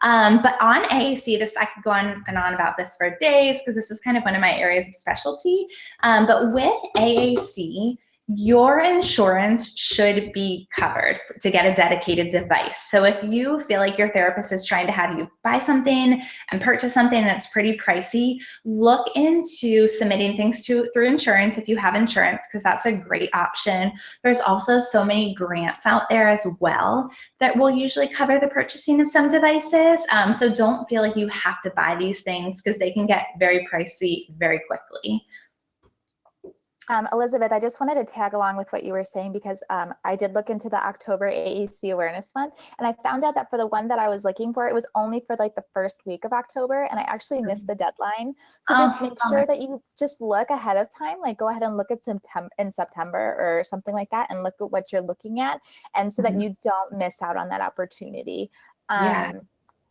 [SPEAKER 3] But on Aac, I could go on and on about this for days because this is kind of one of my areas of specialty. But with Aac, your insurance should be covered to get a dedicated device. So if you feel like your therapist is trying to have you buy something and purchase something that's pretty pricey, look into submitting things through insurance if you have insurance, because that's a great option. There's also so many grants out there as well that will usually cover the purchasing of some devices. So don't feel like you have to buy these things because they can get very pricey very quickly.
[SPEAKER 1] Elizabeth, I just wanted to tag along with what you were saying because I did look into the October Aac Awareness Month, and I found out that for the one that I was looking for, it was only for like the first week of October, and I actually missed the deadline. So just make sure that you just look ahead of time, like go ahead and look at September or something like that, and look at what you're looking at, and so that you don't miss out on that opportunity.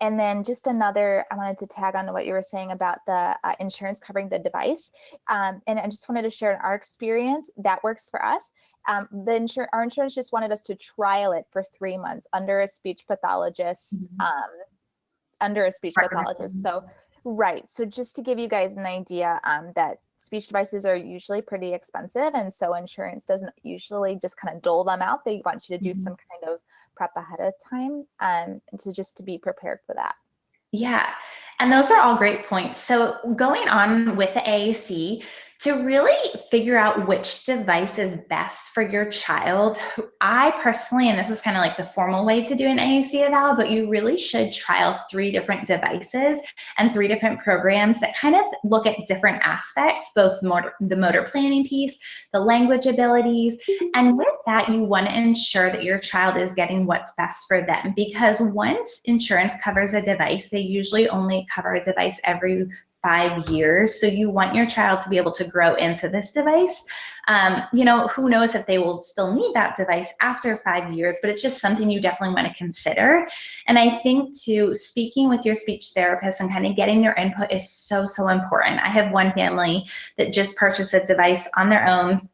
[SPEAKER 1] And then just I wanted to tag on to what you were saying about the insurance covering the device. And I just wanted to share our experience that works for us. Our insurance just wanted us to trial it for 3 months under a speech pathologist, So, right. So just to give you guys an idea that speech devices are usually pretty expensive. And so insurance doesn't usually just kind of dole them out. They want you to do some kind of prep ahead of time to be prepared for that.
[SPEAKER 3] Yeah, and those are all great points. So going on with the AAC, to really figure out which device is best for your child, I personally, and this is kind of like the formal way to do an AAC eval, but you really should trial 3 different devices and 3 different programs that kind of look at different aspects, both the motor planning piece, the language abilities, and with that, you want to ensure that your child is getting what's best for them, because once insurance covers a device, they usually only cover a device every 5 years. So you want your child to be able to grow into this device. You know, who knows if they will still need that device after 5 years, but it's just something you definitely want to consider. And I think too, speaking with your speech therapist and kind of getting their input is so, so important. I have one family that just purchased a device on their own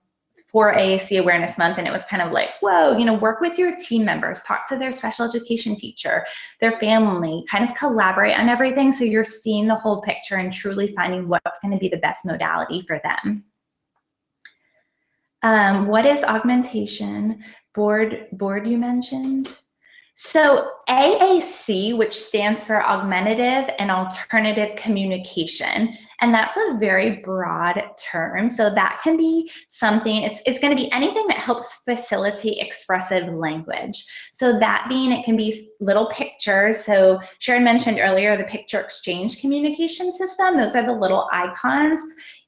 [SPEAKER 3] for Aac Awareness Month, and it was kind of like, whoa, you know, work with your team members, talk to their special education teacher, their family, kind of collaborate on everything so you're seeing the whole picture and truly finding what's going to be the best modality for them. What is augmentation? Board you mentioned? So AAC, which stands for Augmentative and Alternative Communication, and that's a very broad term. So that can be something, it's going to be anything that helps facilitate expressive language. So that being, it can be little pictures. So Sharon mentioned earlier the picture exchange communication system. Those are the little icons.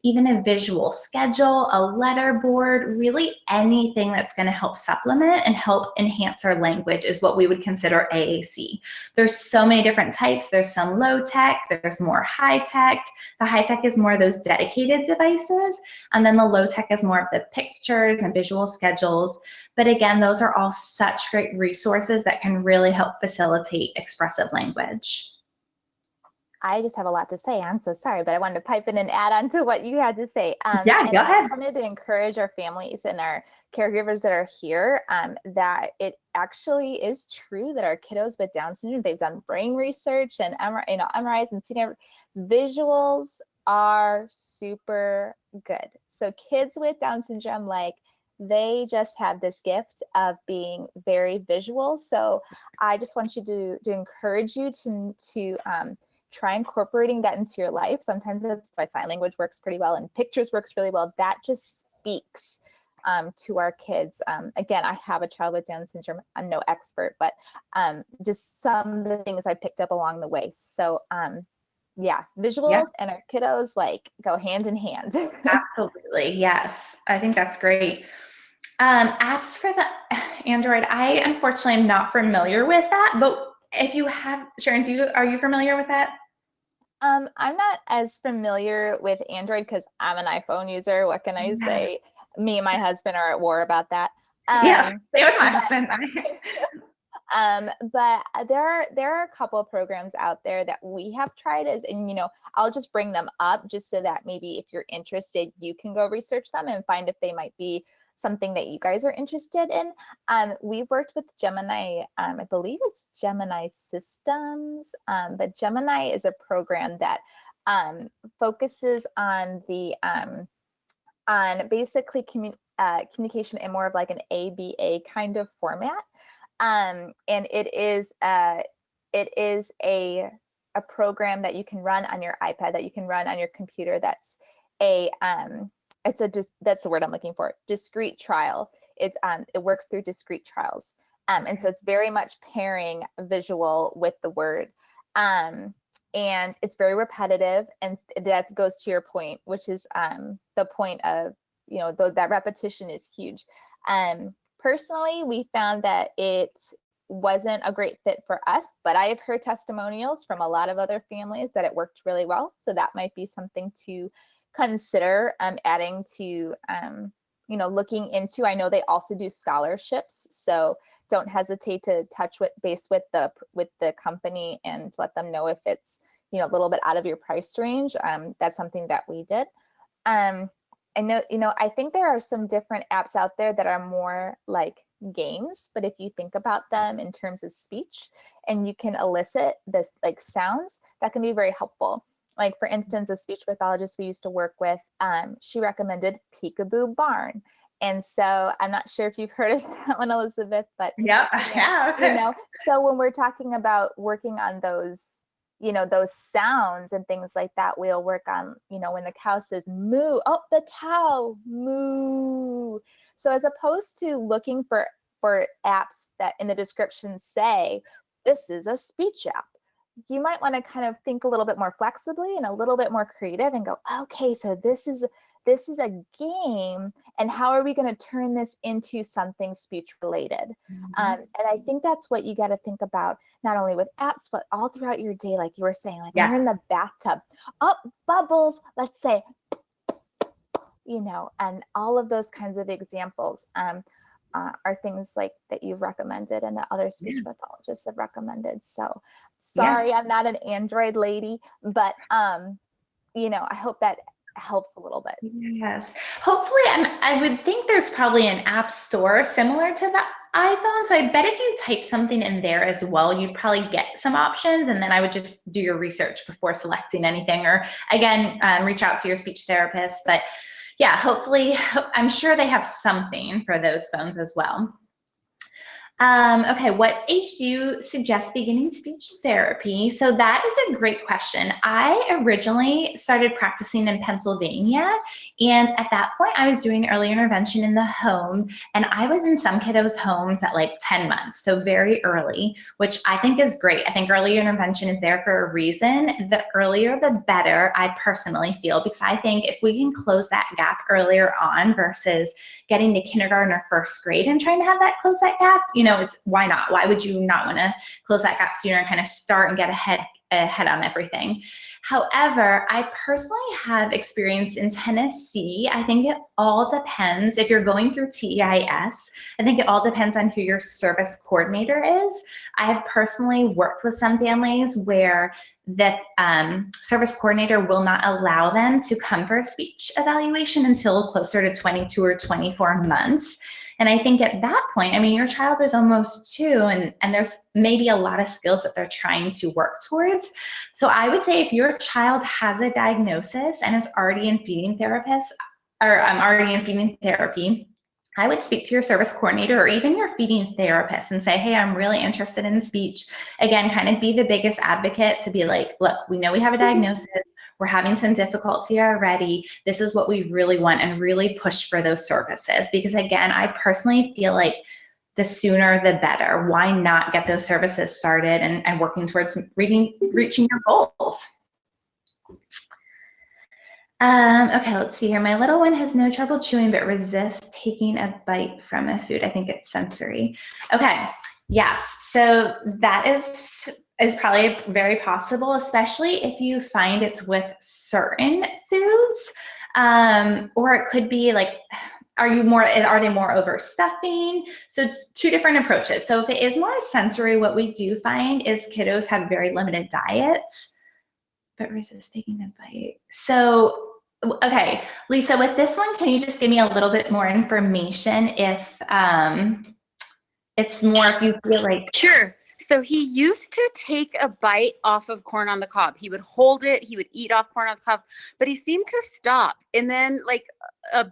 [SPEAKER 3] Even a visual schedule, a letter board, really anything that's going to help supplement and help enhance our language is what we would consider AAC. There's so many different types. There's some low tech, there's more high tech. The high tech is more of those dedicated devices, and then the low tech is more of the pictures and visual schedules. But again, those are all such great resources that can really help facilitate expressive language.
[SPEAKER 1] I just have a lot to say. I'm so sorry, but I wanted to pipe in and add on to what you had to say.
[SPEAKER 3] Yeah, go ahead.
[SPEAKER 1] I just wanted to encourage our families and our caregivers that are here that it actually is true that our kiddos with Down syndrome, they've done brain research and MRIs and seen visuals are super good. So kids with Down syndrome, like, they just have this gift of being very visual. So I just want you to encourage you to try incorporating that into your life. Sometimes that's why sign language works pretty well and pictures works really well. That just speaks to our kids. Again, I have a child with Down syndrome. I'm no expert, but just some of the things I picked up along the way. So yeah, visuals and our kiddos like go hand in hand.
[SPEAKER 3] Absolutely, yes. I think that's great. Apps for the Android, I unfortunately am not familiar with that, but if you have, Sharon, are you familiar with that?
[SPEAKER 1] I'm not as familiar with Android because I'm an iPhone user. What can I say? Me and my husband are at war about that.
[SPEAKER 3] Yeah, same with my husband.
[SPEAKER 1] But there are a couple of programs out there that we have tried and you know, I'll just bring them up just so that maybe if you're interested, you can go research them and find if they might be something that you guys are interested in. We've worked with Gemini, I believe it's Gemini Systems, but Gemini is a program that focuses on the on basically communication in more of like an ABA kind of format. And it is a program that you can run on your iPad, that you can run on your computer. That's that's the word I'm looking for. Discrete trial. It works through discrete trials. And so it's very much pairing visual with the word. And it's very repetitive, and that goes to your point, which is the point of, you know, that repetition is huge. Personally, we found that it wasn't a great fit for us, but I have heard testimonials from a lot of other families that it worked really well. So that might be something to consider adding to, you know, looking into. I know they also do scholarships, so don't hesitate to touch base with the company and let them know if it's, you know, a little bit out of your price range. That's something that we did. I know, you know, I think there are some different apps out there that are more like games, but if you think about them in terms of speech and you can elicit this like sounds, that can be very helpful. Like, for instance, a speech pathologist we used to work with, she recommended Peekaboo Barn. And so I'm not sure if you've heard of that one, Elizabeth, but
[SPEAKER 3] yeah, I have.
[SPEAKER 1] you know, so when we're talking about working on those, you know, those sounds and things like that, we'll work on, you know, when the cow says moo, oh, the cow, moo. So as opposed to looking for apps that in the description say, this is a speech app, you might want to kind of think a little bit more flexibly and a little bit more creative and go, okay, so this is a game, and how are we going to turn this into something speech related? And I think that's what you got to think about, not only with apps, but all throughout your day, like you were saying, like when you're in the bathtub, oh, bubbles, let's say, you know, and all of those kinds of examples are things like that you've recommended and that other speech pathologists have recommended. So sorry, I'm not an Android lady, but you know, I hope that helps a little bit.
[SPEAKER 3] Yes, hopefully. I would think there's probably an app store similar to the iPhone, so I bet if you type something in there as well, you'd probably get some options, and then I would just do your research before selecting anything, or again, reach out to your speech therapist. But yeah, hopefully, I'm sure they have something for those phones as well. Okay, what age do you suggest beginning speech therapy? So that is a great question. I originally started practicing in Pennsylvania, and at that point I was doing early intervention in the home, and I was in some kiddos' homes at like 10 months, so very early, which I think is great. I think early intervention is there for a reason. The earlier the better, I personally feel, because I think if we can close that gap earlier on versus getting to kindergarten or first grade and trying to close that gap, you know, it's why not? Why would you not want to close that gap sooner and kind of start and get ahead on everything? However, I personally have experience in Tennessee. I think it all depends. If you're going through TEIS, I think it all depends on who your service coordinator is. I have personally worked with some families where the service coordinator will not allow them to come for a speech evaluation until closer to 22 or 24 months. And I think at that point, I mean, your child is almost 2, and there's maybe a lot of skills that they're trying to work towards. So I would say if your child has a diagnosis and is already in feeding therapist, or already in feeding therapy, I would speak to your service coordinator or even your feeding therapist and say, hey, I'm really interested in speech. Again, kind of be the biggest advocate to be like, look, we know we have a diagnosis. We're having some difficulty already. This is what we really want, and really push for those services. Because again, I personally feel like the sooner the better. Why not get those services started and working towards reaching your goals? Okay, let's see here. My little one has no trouble chewing but resists taking a bite from a food. I think it's sensory. Okay, yes. So that is probably very possible, especially if you find it's with certain foods, or it could be like, are they more overstuffing? So it's 2 different approaches. So if it is more sensory, what we do find is kiddos have very limited diets, but resist taking a bite. So, okay, Lisa, with this one, can you just give me a little bit more information if it's more if you feel like...
[SPEAKER 5] Sure. So he used to take a bite off of corn on the cob. He would hold it, he would eat off corn on the cob, but he seemed to stop. And then like a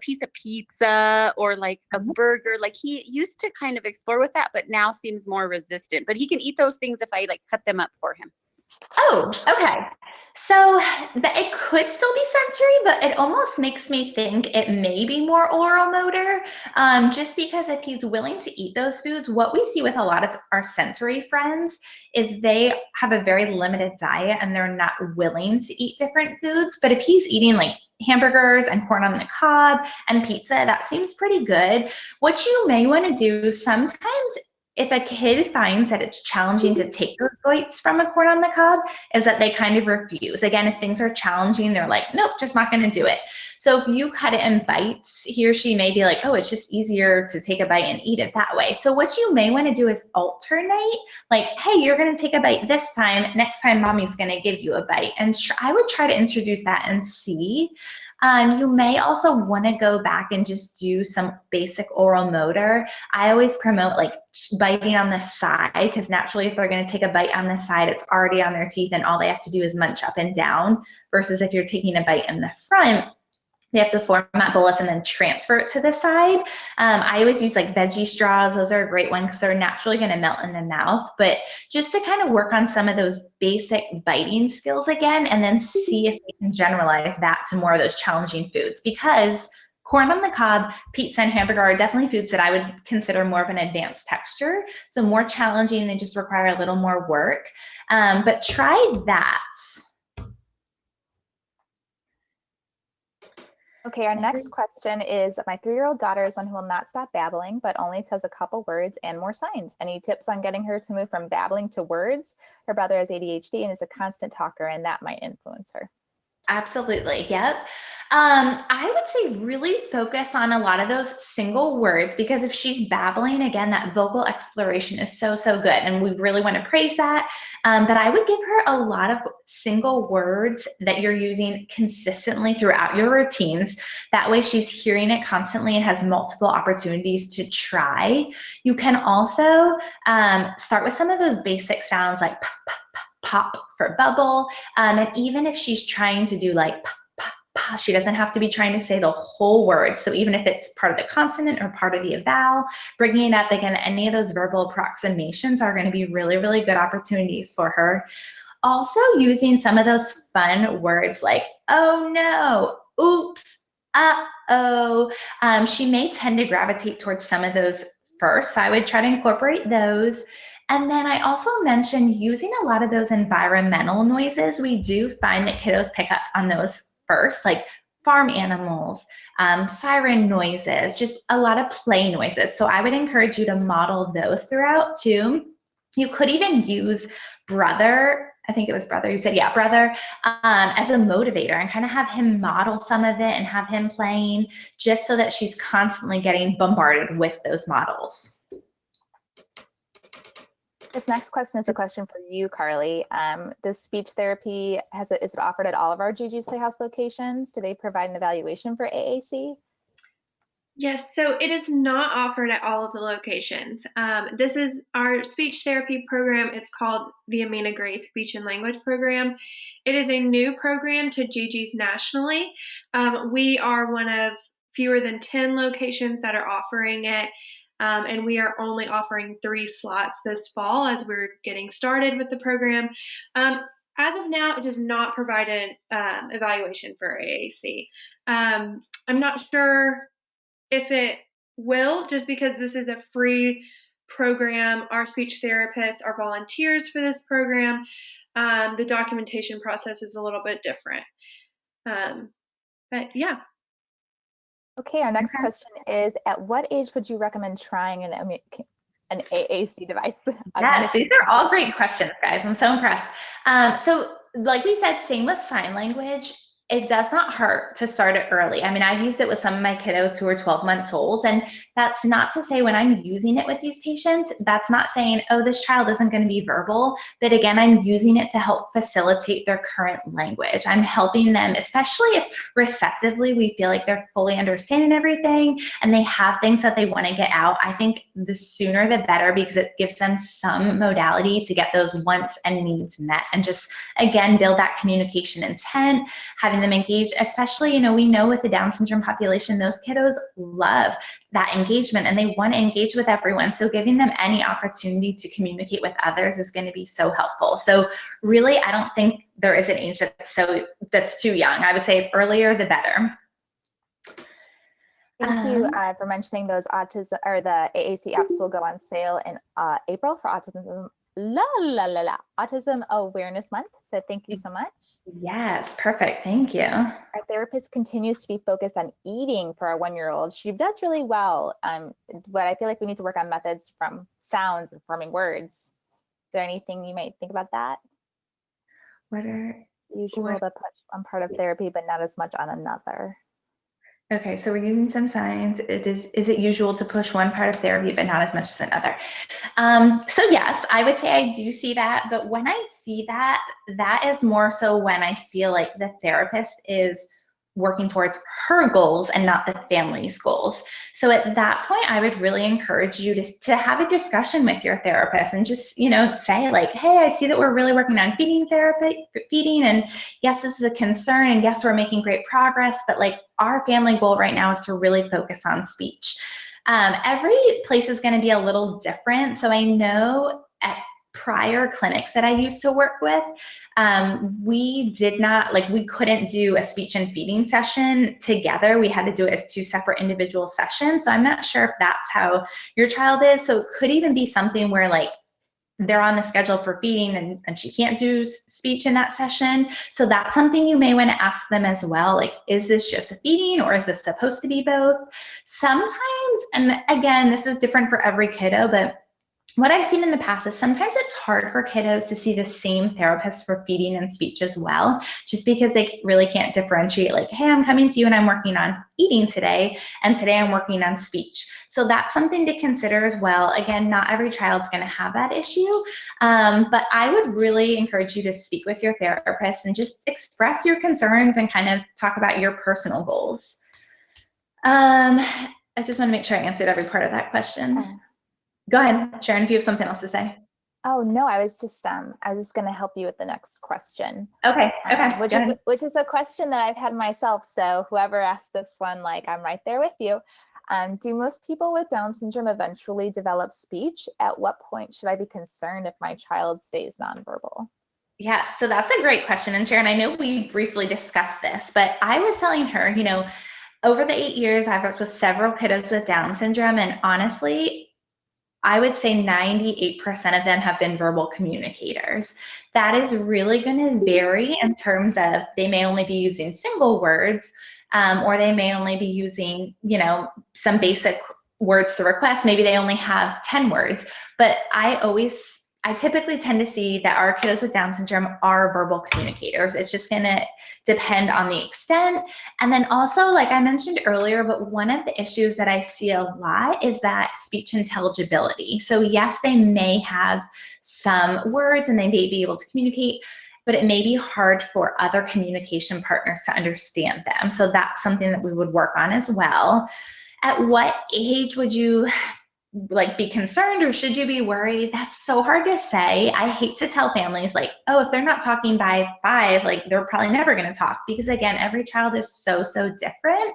[SPEAKER 5] piece of pizza or like a burger, like he used to kind of explore with that, but now seems more resistant. But he can eat those things if I like cut them up for him.
[SPEAKER 3] Oh, okay. So it could still be sensory, but it almost makes me think it may be more oral motor, just because if he's willing to eat those foods, what we see with a lot of our sensory friends is they have a very limited diet and they're not willing to eat different foods. But if he's eating like hamburgers and corn on the cob and pizza, that seems pretty good. What you may want to do sometimes, if a kid finds that it's challenging to take those bites from a corn on the cob, is that they kind of refuse. Again, if things are challenging, they're like, nope, just not going to do it. So if you cut it in bites, he or she may be like, oh, it's just easier to take a bite and eat it that way. So what you may want to do is alternate, like, hey, you're going to take a bite this time. Next time, mommy's going to give you a bite. And I would try to introduce that and see. You may also want to go back and just do some basic oral motor. I always promote like biting on the side, because naturally if they're going to take a bite on the side, it's already on their teeth and all they have to do is munch up and down, versus if you're taking a bite in the front, They have to form that bolus and then transfer it to the side. I always use like veggie straws. Those are a great one because they're naturally going to melt in the mouth. But just to kind of work on some of those basic biting skills again, and then see if we can generalize that to more of those challenging foods. Because corn on the cob, pizza, and hamburger are definitely foods that I would consider more of an advanced texture. So more challenging, they just require a little more work. But try that.
[SPEAKER 1] Okay, our next question is, my 3-year-old daughter is one who will not stop babbling, but only says a couple words and more signs. Any tips on getting her to move from babbling to words? Her brother has ADHD and is a constant talker, and that might influence her.
[SPEAKER 3] Absolutely. Yep. I would say really focus on a lot of those single words, because if she's babbling, again, that vocal exploration is so, so good. And we really want to praise that. But I would give her a lot of single words that you're using consistently throughout your routines. That way she's hearing it constantly and has multiple opportunities to try. You can also start with some of those basic sounds like pop for bubble. And even if she's trying to do like she doesn't have to be trying to say the whole word. So even if it's part of the consonant or part of the vowel, bringing it up again, any of those verbal approximations are going to be really, really good opportunities for her. Also using some of those fun words like, oh no, oops, uh-oh. She may tend to gravitate towards some of those first, so I would try to incorporate those. And then I also mentioned using a lot of those environmental noises. We do find that kiddos pick up on those first, like farm animals, siren noises, just a lot of play noises. So I would encourage you to model those throughout too. You could even use brother, I think it was brother, you said, yeah, brother, as a motivator, and kind of have him model some of it and have him playing, just so that she's constantly getting bombarded with those models.
[SPEAKER 1] This next question is a question for you, Carly. Does speech therapy, is it offered at all of our Gigi's Playhouse locations? Do they provide an evaluation for AAC?
[SPEAKER 2] Yes, so it is not offered at all of the locations. This is our speech therapy program. It's called the Amina Gray Speech and Language Program. It is a new program to Gigi's nationally. We are one of fewer than 10 locations that are offering it. And we are only offering 3 slots this fall as we're getting started with the program. As of now, it does not provide an evaluation for AAC. I'm not sure if it will, just because this is a free program. Our speech therapists are volunteers for this program. The documentation process is a little bit different. But yeah.
[SPEAKER 1] Okay, our next question is, at what age would you recommend trying an AAC device?
[SPEAKER 3] Yeah, these are all great questions, guys. I'm so impressed. So like we said, same with sign language. It does not hurt to start it early. I mean, I've used it with some of my kiddos who are 12 months old, and that's not to say when I'm using it with these patients, that's not saying, oh, this child isn't going to be verbal, but again, I'm using it to help facilitate their current language. I'm helping them, especially if receptively we feel like they're fully understanding everything and they have things that they want to get out. I think the sooner the better, because it gives them some modality to get those wants and needs met, and just, again, build that communication intent, having them engage, especially, we know with the Down syndrome population, those kiddos love that engagement and they want to engage with everyone. So giving them any opportunity to communicate with others is going to be so helpful. So really, I don't think there is an age that's too young. I would say earlier, the better.
[SPEAKER 1] Thank you for mentioning those autism, or the AAC apps will go on sale in April for Autism Awareness Month. So thank you so much.
[SPEAKER 3] Yes, perfect. Thank you.
[SPEAKER 1] Our therapist continues to be focused on eating for our 1-year-old. She does really well, but I feel like we need to work on methods from sounds and forming words. Is there anything you might think about that?
[SPEAKER 3] What are
[SPEAKER 1] usual to put on part of therapy, but not as much on another?
[SPEAKER 3] Okay, so we're using some signs. Is it usual to push one part of therapy, but not as much as another? So yes, I would say I do see that, but when I see that, that is more so when I feel like the therapist is working towards her goals and not the family's goals. So at that point, I would really encourage you to have a discussion with your therapist and just, say like, hey, I see that we're really working on feeding, and yes, this is a concern, and yes, we're making great progress, but like our family goal right now is to really focus on speech. Every place is going to be a little different. So I know at prior clinics that I used to work with, we couldn't do a speech and feeding session together. We had to do it as two separate individual sessions. So I'm not sure if that's how your child is. So it could even be something where like they're on the schedule for feeding and she can't do speech in that session. So that's something you may want to ask them as well. Like, is this just a feeding or is this supposed to be both? Sometimes, and again, this is different for every kiddo, but what I've seen in the past is sometimes it's hard for kiddos to see the same therapist for feeding and speech as well, just because they really can't differentiate like, hey, I'm coming to you and I'm working on eating today, and today I'm working on speech. So that's something to consider as well. Again, not every child's going to have that issue, but I would really encourage you to speak with your therapist and just express your concerns and kind of talk about your personal goals. I just want to make sure I answered every part of that question. Go ahead, Sharon, if you have something else to say.
[SPEAKER 1] Oh, no, I was just going to help you with the next question.
[SPEAKER 3] Okay.
[SPEAKER 1] Which is a question that I've had myself. So whoever asked this one, like, I'm right there with you. Do most people with Down syndrome eventually develop speech? At what point should I be concerned if my child stays nonverbal?
[SPEAKER 3] Yeah, so that's a great question. And Sharon, I know we briefly discussed this, but I was telling her, over the 8 years, I've worked with several kiddos with Down syndrome, and honestly, I would say 98% of them have been verbal communicators. That is really going to vary in terms of they may only be using single words, or they may only be using, some basic words to request. Maybe they only have 10 words. But I typically tend to see that our kiddos with Down syndrome are verbal communicators. It's just going to depend on the extent. And then also, like I mentioned earlier, but one of the issues that I see a lot is that speech intelligibility. So yes, they may have some words and they may be able to communicate, but it may be hard for other communication partners to understand them. So that's something that we would work on as well. At what age would you be concerned, or should you be worried? That's so hard to say. I hate to tell families like, oh, if they're not talking by 5, they're probably never going to talk, because again, every child is so different.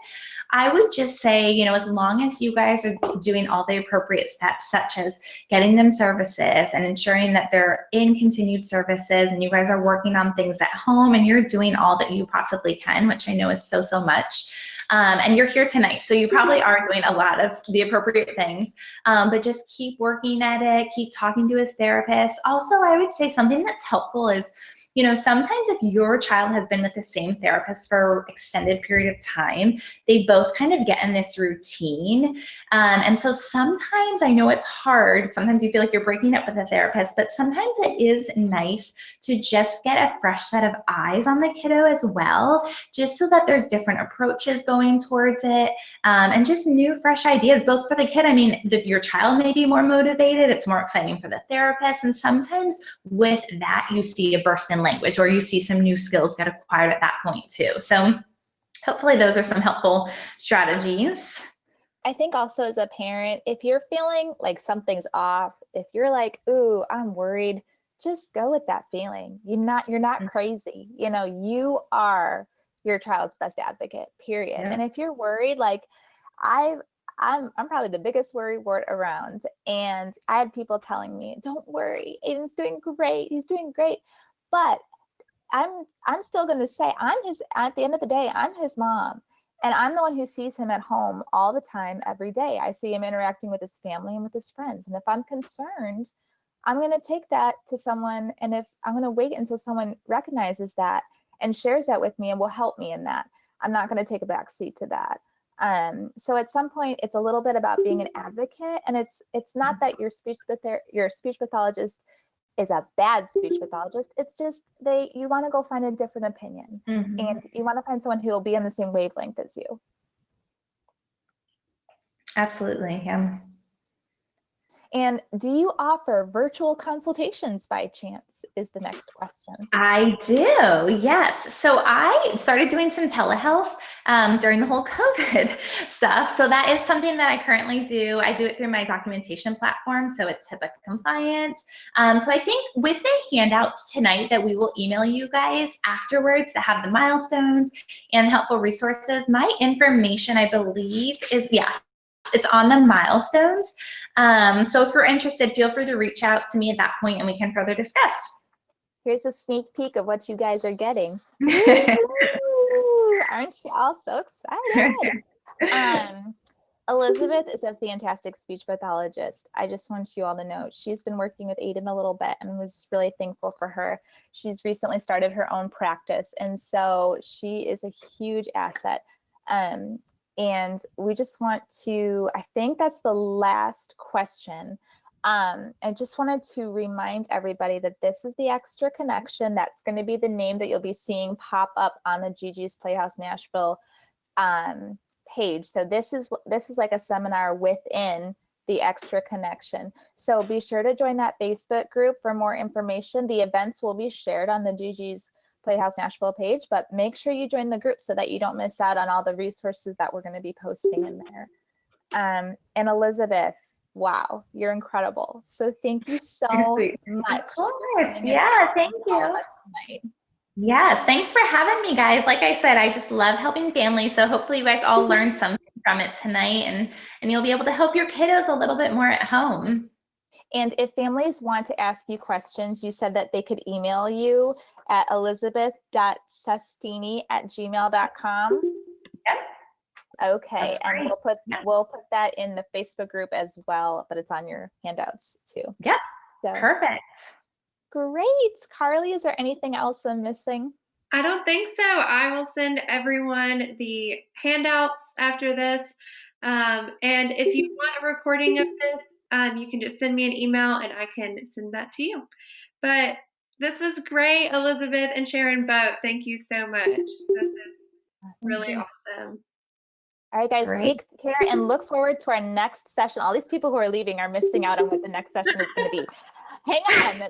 [SPEAKER 3] I would just say, as long as you guys are doing all the appropriate steps, such as getting them services and ensuring that they're in continued services, and you guys are working on things at home and you're doing all that you possibly can, which I know is so much. And you're here tonight, so you probably are doing a lot of the appropriate things, but just keep working at it, keep talking to his therapist. Also, I would say something that's helpful is, sometimes if your child has been with the same therapist for an extended period of time, they both kind of get in this routine. And so sometimes, I know it's hard, sometimes you feel like you're breaking up with a therapist, but sometimes it is nice to just get a fresh set of eyes on the kiddo as well, just so that there's different approaches going towards it, and just new, fresh ideas, both for the kid. I mean, your child may be more motivated, it's more exciting for the therapist, and sometimes with that, you see a burst in language, or you see some new skills get acquired at that point too. So hopefully those are some helpful strategies.
[SPEAKER 1] I think also as a parent, if you're feeling like something's off, if you're like, ooh, I'm worried, just go with that feeling. You're not crazy. You are your child's best advocate, period. Yeah. And if you're worried, like I'm probably the biggest worry wart around. And I had people telling me, don't worry, Aiden's doing great. He's doing great. But I'm still going to say at the end of the day, I'm his mom, and I'm the one who sees him at home all the time, every day. I see him interacting with his family and with his friends. And if I'm concerned, I'm going to take that to someone. And if I'm going to wait until someone recognizes that and shares that with me and will help me in that, I'm not going to take a back seat to that. So at some point, it's a little bit about being an advocate, and it's not that your speech pathologist is a bad speech pathologist. It's just you want to go find a different opinion, and you want to find someone who will be on the same wavelength as you.
[SPEAKER 3] Absolutely, yeah.
[SPEAKER 1] And do you offer virtual consultations by chance is the next question.
[SPEAKER 3] I do, yes. So I started doing some telehealth during the whole COVID stuff. So that is something that I currently do. I do it through my documentation platform, so it's HIPAA compliant. So I think with the handouts tonight that we will email you guys afterwards that have the milestones and helpful resources, my information, I believe, is, yes, it's on the milestones. So if you're interested, feel free to reach out to me at that point and we can further discuss.
[SPEAKER 1] Here's a sneak peek of what you guys are getting. Woo! Aren't you all so excited? Elizabeth is a fantastic speech pathologist. I just want you all to know she's been working with Aiden a little bit, and we're just really thankful for her. She's recently started her own practice, and so she is a huge asset. And we just want to, I think that's the last question. I just wanted to remind everybody that this is the extra connection. That's going to be the name that you'll be seeing pop up on the Gigi's Playhouse Nashville page. So this is like a seminar within the extra connection. So be sure to join that Facebook group for more information. The events will be shared on the Gigi's Playhouse Nashville page, but make sure you join the group so that you don't miss out on all the resources that we're going to be posting in there. And Elizabeth, wow, you're incredible. So thank you so much.
[SPEAKER 3] Of course. Yeah, thank you. Yes, thanks for having me, guys. Like I said, I just love helping families. So hopefully you guys all learned something from it tonight, and you'll be able to help your kiddos a little bit more at home.
[SPEAKER 1] And if families want to ask you questions, you said that they could email you at elizabeth.sestini@gmail.com.
[SPEAKER 3] Yep.
[SPEAKER 1] Okay, and we'll put that in the Facebook group as well, but it's on your handouts too.
[SPEAKER 3] Yep.
[SPEAKER 1] So,
[SPEAKER 3] perfect.
[SPEAKER 1] Great. Carly, is there anything else I'm missing?
[SPEAKER 2] I don't think so. I will send everyone the handouts after this. And if you want a recording of this, you can just send me an email and I can send that to you. But this was great, Elizabeth and Sharon both. Thank you so much. This is really awesome.
[SPEAKER 1] All right, guys, take care and look forward to our next session. All these people who are leaving are missing out on what the next session is going to be. Hang on.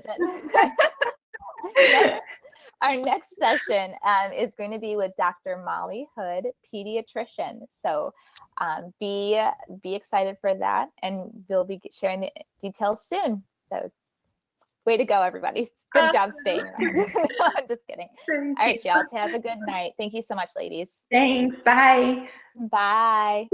[SPEAKER 1] Our next session is going to be with Dr. Molly Hood, pediatrician. So be excited for that, and we'll be sharing the details soon. So way to go, everybody. Good job staying. No, I'm just kidding. All right, y'all, have a good night. Thank you so much, ladies.
[SPEAKER 3] Thanks. Bye.
[SPEAKER 1] Bye.